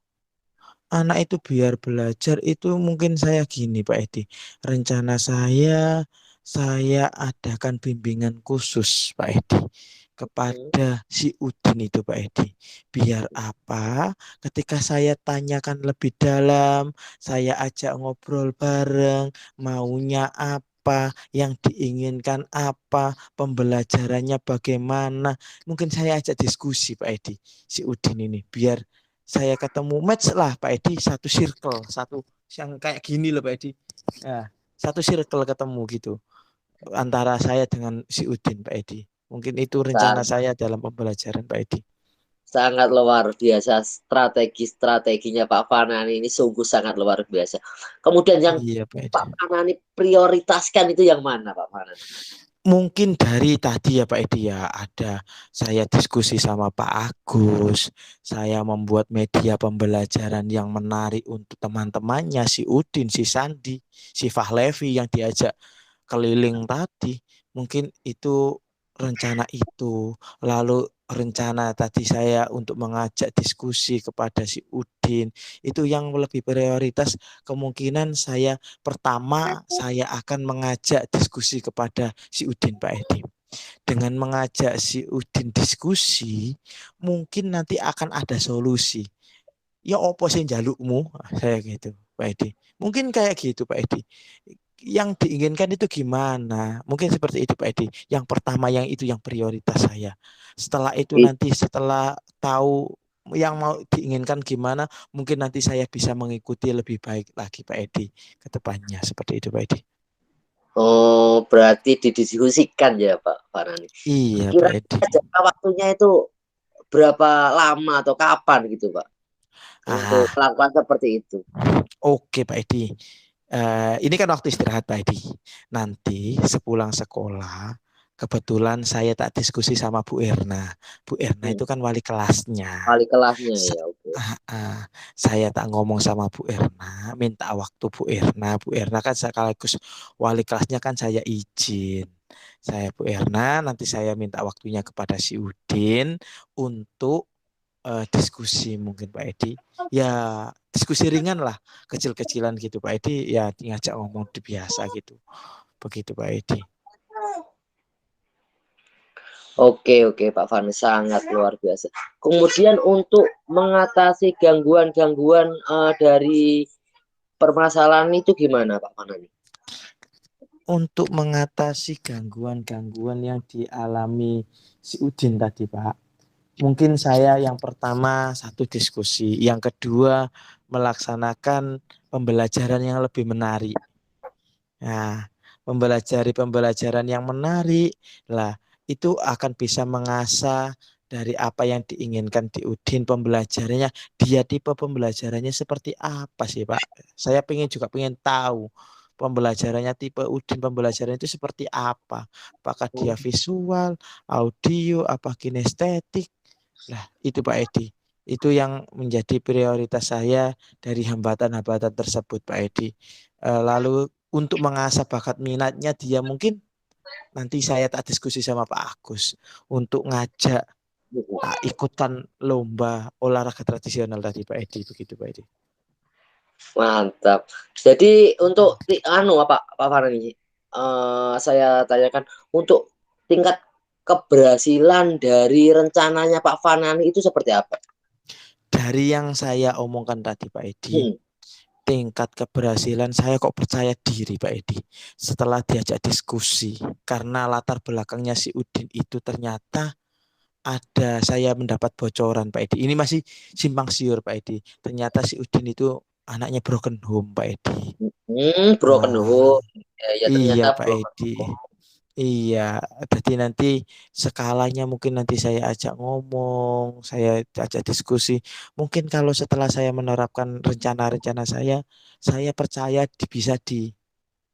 anak itu biar belajar itu mungkin saya gini Pak Edi. Rencana saya adakan bimbingan khusus Pak Edi Hmm. kepada si Udin itu Pak Edi. Biar apa? Ketika saya tanyakan lebih dalam, saya ajak ngobrol bareng, maunya apa, yang diinginkan apa, pembelajarannya bagaimana. Mungkin saya ajak diskusi Pak Edi, si Udin ini. Biar saya ketemu match lah Pak Edi, satu circle, satu yang kayak gini loh Pak Edi. Nah, satu circle ketemu gitu antara saya dengan si Udin Pak Edi. Mungkin itu rencana Sangat, saya dalam pembelajaran Pak Edi. sangat luar biasa strateginya Pak Fanani ini sungguh sangat luar biasa. Kemudian yang Iya Pak Edi. Pak Fanani prioritaskan itu yang mana, Pak Fanani? Mungkin dari tadi ya Pak Edi ya ada saya diskusi sama Pak Agus, saya membuat media pembelajaran yang menarik untuk teman-temannya si Udin, si Sandi, si Fahlevi yang diajak keliling tadi. Mungkin itu rencana itu. Lalu rencana tadi saya untuk mengajak diskusi kepada si Udin itu yang lebih prioritas. Kemungkinan pertama saya akan mengajak diskusi kepada si Udin Pak Edi. Dengan mengajak si Udin diskusi, mungkin nanti akan ada solusi. Ya opo sih jalukmu, saya gitu Pak Edi. Mungkin kayak gitu Pak Edi. Yang diinginkan itu gimana? Mungkin seperti itu Pak Edi. Yang pertama yang itu yang prioritas saya. Setelah itu nanti setelah tahu yang mau diinginkan gimana, mungkin nanti saya bisa mengikuti lebih baik lagi Pak Edi ke depannya. Seperti itu Pak Edi. Oh, berarti didiskusikan ya Pak Fanani. Iya Pak Edi. Kira-kira jangka waktunya itu berapa lama atau kapan gitu, Pak? Untuk Ah, melakukan seperti itu. oke Pak Edi. Ini kan waktu istirahat Pak Edi. Nanti sepulang sekolah, kebetulan saya tak diskusi sama Bu Erna. Bu Erna itu kan wali kelasnya. Wali kelasnya Sa- ya, oke. saya tak ngomong sama Bu Erna, minta waktu Bu Erna. Bu Erna kan sekaligus wali kelasnya kan saya izin. Saya Bu Erna, nanti saya minta waktunya kepada si Udin untuk diskusi mungkin Pak Edi. Ya diskusi ringan lah, kecil-kecilan gitu Pak Edi. Ya ngajak ngomong di biasa gitu. Begitu Pak Edi. Oke, Pak Fani, sangat luar biasa. Kemudian untuk mengatasi gangguan-gangguan dari permasalahan itu gimana, Pak Fani? Untuk mengatasi gangguan-gangguan yang dialami si Udin tadi Pak. Mungkin saya yang pertama satu diskusi, yang kedua melaksanakan pembelajaran yang lebih menarik. Nah, pembelajaran yang menarik lah itu akan bisa mengasah dari apa yang diinginkan di Udin pembelajarannya. Dia tipe pembelajarannya seperti apa sih Pak? Saya pengen tahu pembelajarannya tipe Udin pembelajaran itu seperti apa? Apakah dia visual, audio, apa kinestetik? Lah itu Pak Edi. Itu yang menjadi prioritas saya dari hambatan-hambatan tersebut, Pak Edi. Lalu untuk mengasah bakat minatnya dia mungkin nanti saya tak diskusi sama Pak Agus untuk ngajak tak ikutkan lomba olahraga tradisional tadi Pak Edi, begitu Pak Edi. Mantap. Jadi untuk Pak Farhan ini, saya tanyakan untuk tingkat keberhasilan dari rencananya Pak Farhan itu seperti apa? Dari yang saya omongkan tadi Pak Edi, Hmm. tingkat keberhasilan saya kok percaya diri Pak Edi setelah diajak diskusi, karena latar belakangnya si Udin itu ternyata saya mendapat bocoran Pak Edi. Ini masih simpang siur Pak Edi. Ternyata si Udin itu anaknya broken home Pak Edi. Broken Nah, home. Ya iya ternyata Pak broken Edi. home. Iya, jadi nanti skalanya mungkin nanti saya ajak ngomong, saya ajak diskusi. Mungkin kalau setelah saya menerapkan rencana-rencana saya percaya bisa di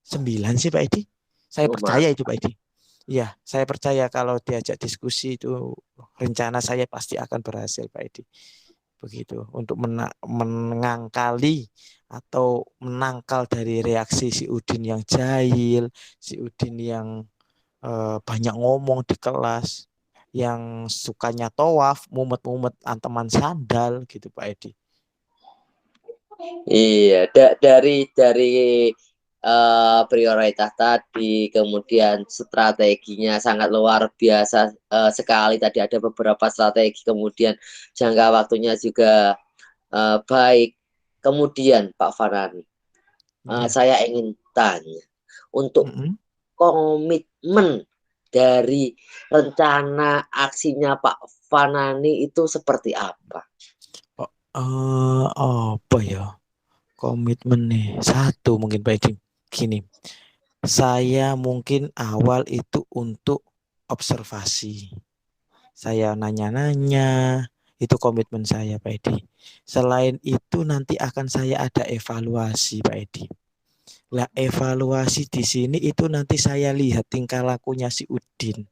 9 sih Pak Edi. Saya percaya itu Pak Edi. Iya, saya percaya kalau diajak diskusi itu rencana saya pasti akan berhasil Pak Edi. Begitu, untuk mengangkali atau menangkal dari reaksi si Udin yang jahil, si Udin yang banyak ngomong di kelas, yang sukanya tawaf, mumet-mumet anteman sandal gitu Pak Edi. Iya, dari prioritas tadi, kemudian strateginya sangat luar biasa sekali. Tadi ada beberapa strategi, kemudian jangka waktunya juga baik. Kemudian Pak Farhani, Ya. saya ingin tanya untuk Mm-mm. komitmen dari rencana aksinya Pak Farhani itu seperti apa? Apa ya? Komitmen nih. Satu mungkin Pak Edi. Gini, saya mungkin awal itu untuk observasi. Saya nanya-nanya, itu komitmen saya Pak Edi. Selain itu nanti akan saya ada evaluasi Pak Edi. Lah evaluasi di sini itu nanti saya lihat tingkah lakunya si Udin.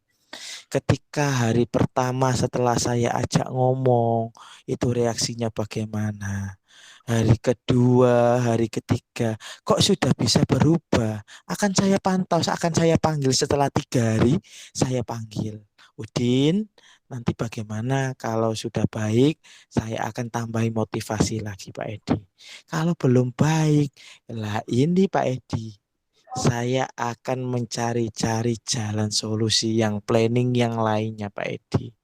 Ketika hari pertama setelah saya ajak ngomong, itu reaksinya bagaimana? Hari kedua, hari ketiga, kok sudah bisa berubah? Akan saya pantau, akan saya panggil setelah 3 hari, saya panggil. Udin, nanti bagaimana kalau sudah baik, saya akan tambahin motivasi lagi Pak Edi. Kalau belum baik, lah ini Pak Edi, saya akan mencari-cari jalan solusi yang planning yang lainnya Pak Edi.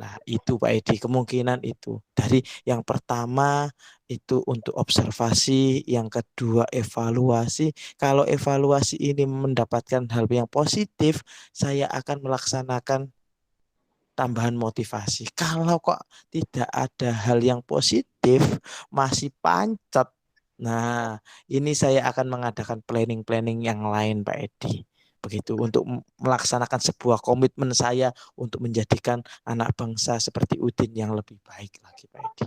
Nah, itu Pak Edi, kemungkinan itu. Dari yang pertama itu untuk observasi, yang kedua evaluasi. Kalau evaluasi ini mendapatkan hal yang positif, saya akan melaksanakan tambahan motivasi. Kalau kok tidak ada hal yang positif, masih pancet. Nah, ini saya akan mengadakan planning-planning yang lain, Pak Edi. Begitu, untuk melaksanakan sebuah komitmen saya untuk menjadikan anak bangsa seperti Udin yang lebih baik lagi, Pak Edi.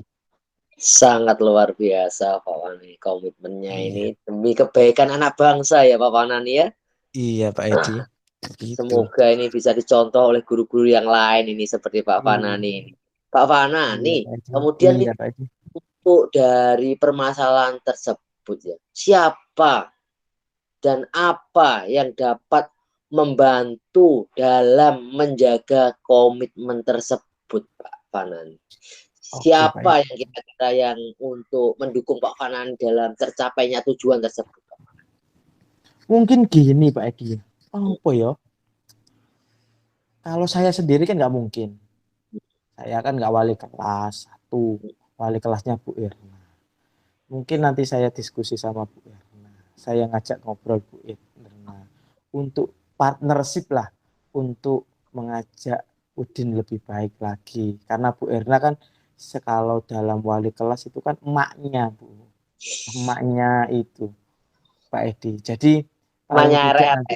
Sangat luar biasa Pak Wani, komitmennya Iya, ini demi kebaikan anak bangsa ya Pak Wanani ya. iya Pak Edi. Gitu. Semoga ini bisa dicontoh oleh guru-guru yang lain ini seperti Pak Iya, Fanani ini. Pak iya Fanani, Pak Edi. kemudian Iya Pak Edi. untuk dari permasalahan tersebut ya, siapa dan apa yang dapat membantu dalam menjaga komitmen tersebut Pak Fanani? Oke Pak Siapa Edi. yang kira-kira yang untuk mendukung Pak Fanani dalam tercapainya tujuan tersebut? Mungkin gini Pak Edi. Apa ya? Kalau saya sendiri kan nggak mungkin. Saya kan nggak wali kelas satu, wali kelasnya Bu Irna. Mungkin nanti saya diskusi sama Bu Irna. Saya ngajak ngobrol Bu Irna untuk partnership lah, untuk mengajak Udin lebih baik lagi. Karena Bu Irna kan kalau dalam wali kelas itu kan emaknya Bu, emaknya itu Pak Edi. Jadi paling tidak Manyare. nanti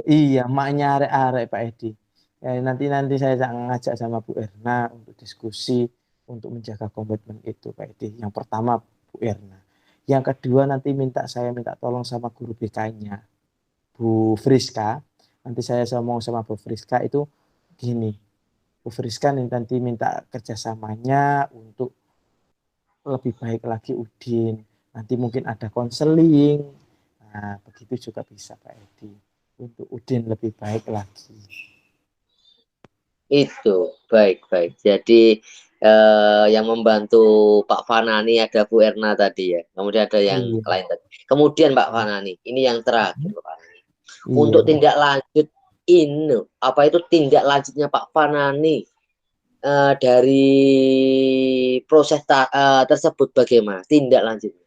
iya emaknya arek-arek Pak Edi. Ya, nanti saya ngajak sama Bu Erna untuk diskusi untuk menjaga komitmen itu Pak Edi. Yang pertama Bu Erna. Yang kedua nanti saya minta tolong sama guru BK-nya Bu Friska. Nanti saya ngomong sama Bu Friska itu gini. Bu Friska nanti minta kerjasamanya untuk lebih baik lagi Udin. Nanti mungkin ada konseling. Nah, begitu juga bisa Pak Edi. Untuk Udin lebih baik lagi. Itu baik. Jadi yang membantu Pak Fanani ada Bu Erna tadi ya. Kemudian ada yang Iya. lain tadi. Kemudian Pak Fanani, ini yang terakhir Pak Fanani. Iya. Untuk tindak lanjut ini, apa itu tindak lanjutnya Pak Fanani dari proses tersebut bagaimana? Tindak lanjutnya.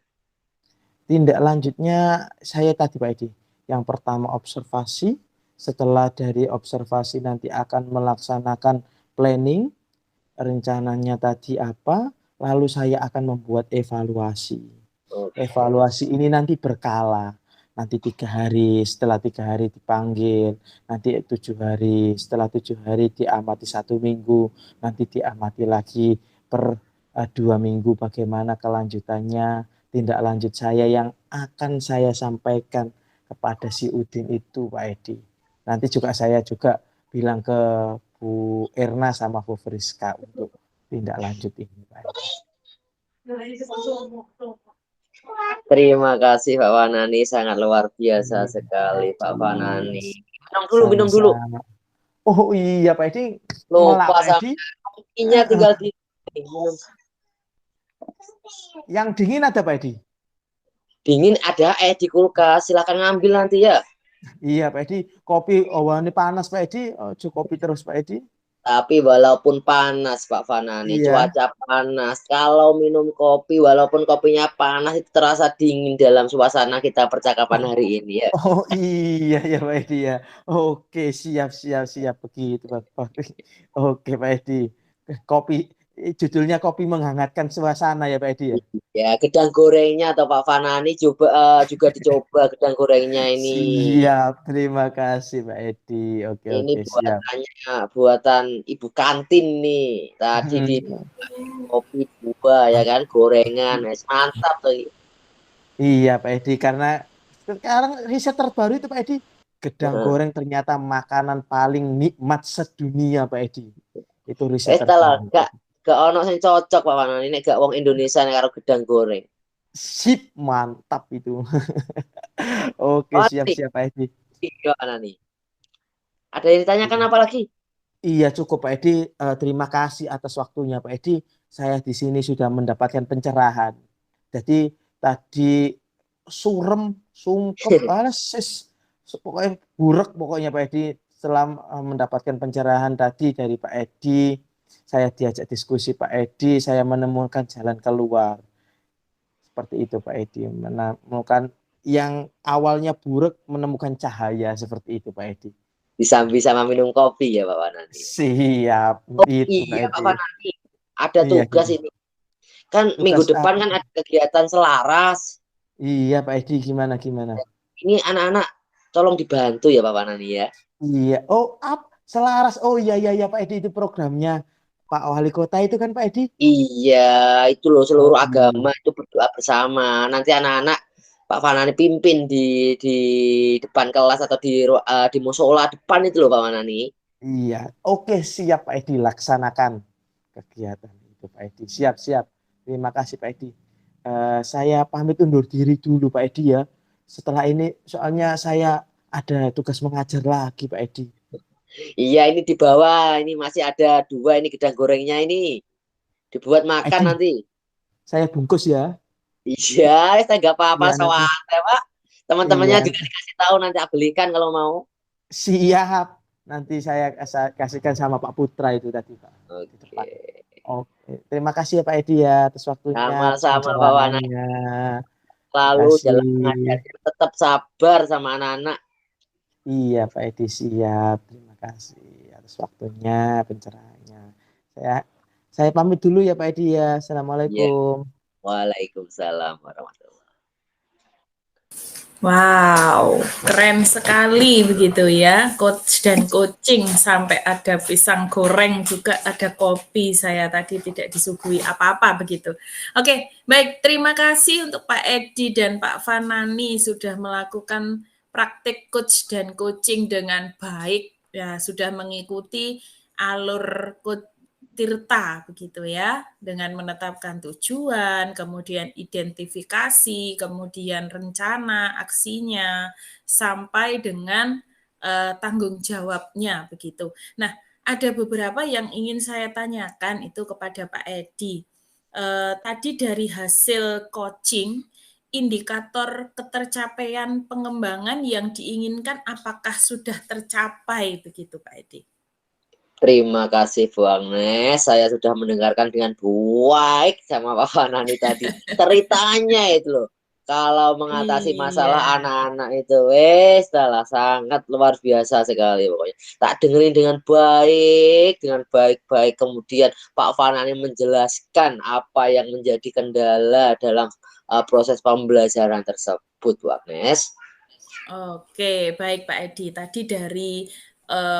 Tindak lanjutnya saya tadi Pak Edi. Yang pertama observasi. Setelah dari observasi nanti akan melaksanakan planning. Rencananya tadi apa, lalu saya akan membuat evaluasi. Evaluasi ini nanti berkala. Nanti 3 hari, setelah 3 hari dipanggil, nanti 7 hari, setelah 7 hari diamati 1 minggu, nanti diamati lagi per 2 minggu bagaimana kelanjutannya, tindak lanjut saya yang akan saya sampaikan kepada si Udin itu Pak Edi. Nanti juga saya juga bilang ke Bu Erna sama Bu Friska untuk tindak lanjut ini Pak Edi. Terima kasih Pak Fanani, sangat luar biasa sekali Pak Fanani. Minum dulu. Sama-sama. Oh iya Pak Edi, melak Lupa Pak Edi. sama tinggal di minum. Yang dingin ada Pak Edi? Dingin ada di kulkas, silakan ngambil nanti ya. Iya Pak Edi, kopi ini panas Pak Edi, kopi terus Pak Edi. Tapi walaupun panas Pak Fanani, Iya. cuaca panas, kalau minum kopi walaupun kopinya panas itu terasa dingin dalam suasana kita percakapan hari ini ya. Oh iya ya Pak Edi ya. Oke, siap begitu Pak. Oke Pak Edi. Kopi judulnya kopi menghangatkan suasana ya Pak Edi ya. Ya, gedang gorengnya atau Pak Fanani juga dicoba gedang gorengnya ini. Siap, terima kasih Pak Edi. Oke, Ini siap. buatan ibu kantin nih. Tadi di kopi 2 ya kan, gorengan, mantap tuh. Iya Pak Edi, karena sekarang riset terbaru itu Pak Edi, gedang goreng ternyata makanan paling nikmat sedunia Pak Edi. Itu riset Lah, terbaru. gak ono sing cocok Pak Fanani nek gak wong Indonesia nek karo gedang goreng. Sip, mantap itu. Oke, siap Pak Edi. Iya, Nani. Ada yang ditanyakan apa lagi? Iya cukup Pak Edi. Terima kasih atas waktunya Pak Edi. Saya di sini sudah mendapatkan pencerahan. Jadi tadi surem, sungkep, pokoknya burek pokoknya Pak Edi. Setelah mendapatkan pencerahan tadi dari Pak Edi, saya diajak diskusi Pak Edi, saya menemukan jalan keluar. Seperti itu Pak Edi, menemukan yang awalnya buruk menemukan cahaya seperti itu Pak Edi. Disambi sama minum kopi ya Pak Fanani. Siap. Itu Iya Pak Pak Fanani. Ada tugas ini. Kan tugas minggu depan kan ada kegiatan selaras. Iya Pak Edi, gimana? Ini anak-anak tolong dibantu ya Pak Fanani ya. Iya. Oh, selaras. Oh iya Pak Edi, itu programnya Pak Wali Kota itu kan Pak Edi? Iya, itu loh seluruh agama itu berdoa bersama. Nanti anak-anak Pak Fanani pimpin di depan kelas atau di musola depan itu loh Pak Fanani. Iya. Oke, siap Pak Edi, laksanakan kegiatan itu Pak Edi. Siap. Terima kasih Pak Edi. Saya pamit undur diri dulu Pak Edi ya. Setelah ini soalnya saya ada tugas mengajar lagi Pak Edi. Iya, ini di bawah. Ini masih ada 2 ini gedang gorengnya ini. Dibuat makan Edi, nanti. Saya bungkus ya. Iya, saya nggak apa-apa Iya, santai Pak. Teman-temannya juga dikasih tahu nanti belikan kalau mau. Siap. Nanti saya kasihkan sama Pak Putra itu tadi Pak. Oke. Terima kasih ya Pak Edi ya atas waktunya. Sama-sama Pak Wana. Lalu dalam mengajarnya tetap sabar sama anak-anak. Iya Pak Edi, siap. Terima kasih atas waktunya, pencerahannya. Saya pamit dulu ya Pak Edi ya. Assalamualaikum. Ya. Waalaikumsalam warahmatullahi wabarakatuh. Wow, keren sekali begitu ya, coach dan coaching, sampai ada pisang goreng juga, ada kopi, saya tadi tidak disuguhi apa-apa begitu. Oke, baik, terima kasih untuk Pak Edi dan Pak Fanani sudah melakukan praktik coach dan coaching dengan baik, ya sudah mengikuti alur Tirta begitu ya, dengan menetapkan tujuan, kemudian identifikasi, kemudian rencana aksinya, sampai dengan tanggung jawabnya begitu. Nah, ada beberapa yang ingin saya tanyakan itu kepada Pak Edi. Tadi dari hasil coaching, indikator ketercapaian pengembangan yang diinginkan apakah sudah tercapai begitu Pak Edi? Terima kasih Bu Agnes, saya sudah mendengarkan dengan baik sama Pak Fanani tadi. Ceritanya itu loh, kalau mengatasi masalah Iya. anak-anak itu, salah sangat luar biasa sekali pokoknya. Tak dengerin dengan baik-baik. Kemudian Pak Fanani menjelaskan apa yang menjadi kendala dalam proses pembelajaran tersebut, Bu Agnes. Oke, baik Pak Edi. Tadi dari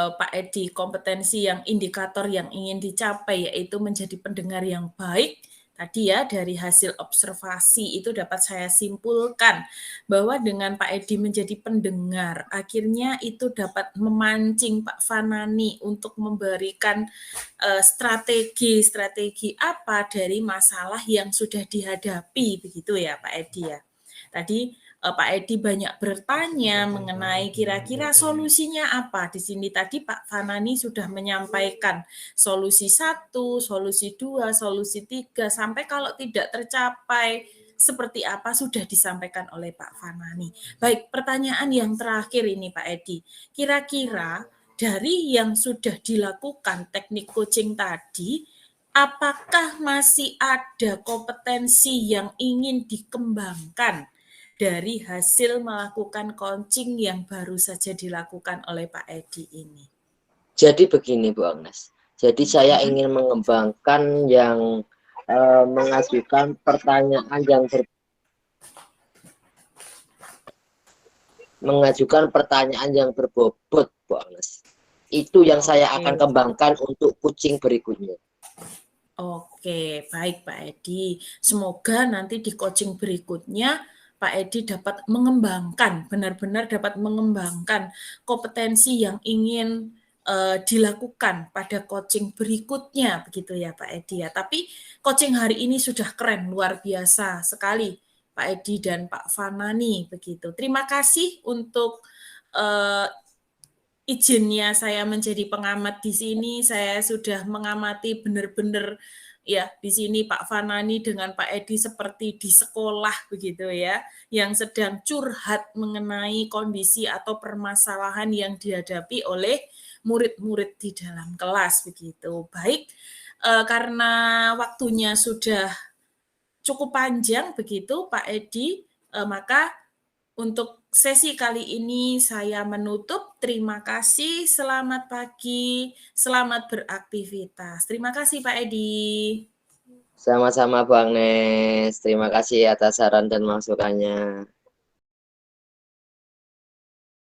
Pak Edi kompetensi yang indikator yang ingin dicapai yaitu menjadi pendengar yang baik. Tadi ya dari hasil observasi itu dapat saya simpulkan bahwa dengan Pak Edi menjadi pendengar, akhirnya itu dapat memancing Pak Fanani untuk memberikan strategi apa dari masalah yang sudah dihadapi begitu ya Pak Edi ya. Tadi Pak Edi banyak bertanya mengenai kira-kira solusinya apa. Di sini tadi Pak Fanani sudah menyampaikan solusi 1, solusi 2, solusi 3, sampai kalau tidak tercapai seperti apa sudah disampaikan oleh Pak Fanani. Baik, pertanyaan yang terakhir ini Pak Edi. Kira-kira dari yang sudah dilakukan teknik coaching tadi, apakah masih ada kompetensi yang ingin dikembangkan dari hasil melakukan coaching yang baru saja dilakukan oleh Pak Edi ini? Jadi begini Bu Agnes, jadi saya ingin mengembangkan yang mengajukan pertanyaan yang berbobot Bu Agnes. Itu yang saya akan kembangkan untuk coaching berikutnya. Oke, baik Pak Edi. Semoga nanti di coaching berikutnya Pak Edi dapat mengembangkan, benar-benar dapat mengembangkan kompetensi yang ingin dilakukan pada coaching berikutnya, begitu ya Pak Edi ya. Tapi coaching hari ini sudah keren, luar biasa sekali Pak Edi dan Pak Fanani, begitu. Terima kasih untuk izinnya saya menjadi pengamat di sini. Saya sudah mengamati benar-benar ya di sini Pak Fanani dengan Pak Edi seperti di sekolah begitu ya, yang sedang curhat mengenai kondisi atau permasalahan yang dihadapi oleh murid-murid di dalam kelas begitu. Baik, karena waktunya sudah cukup panjang begitu Pak Edi, maka untuk sesi kali ini saya menutup. Terima kasih, selamat pagi, selamat beraktivitas. Terima kasih Pak Edi. Sama-sama Bu Agnes, terima kasih atas saran dan masukannya.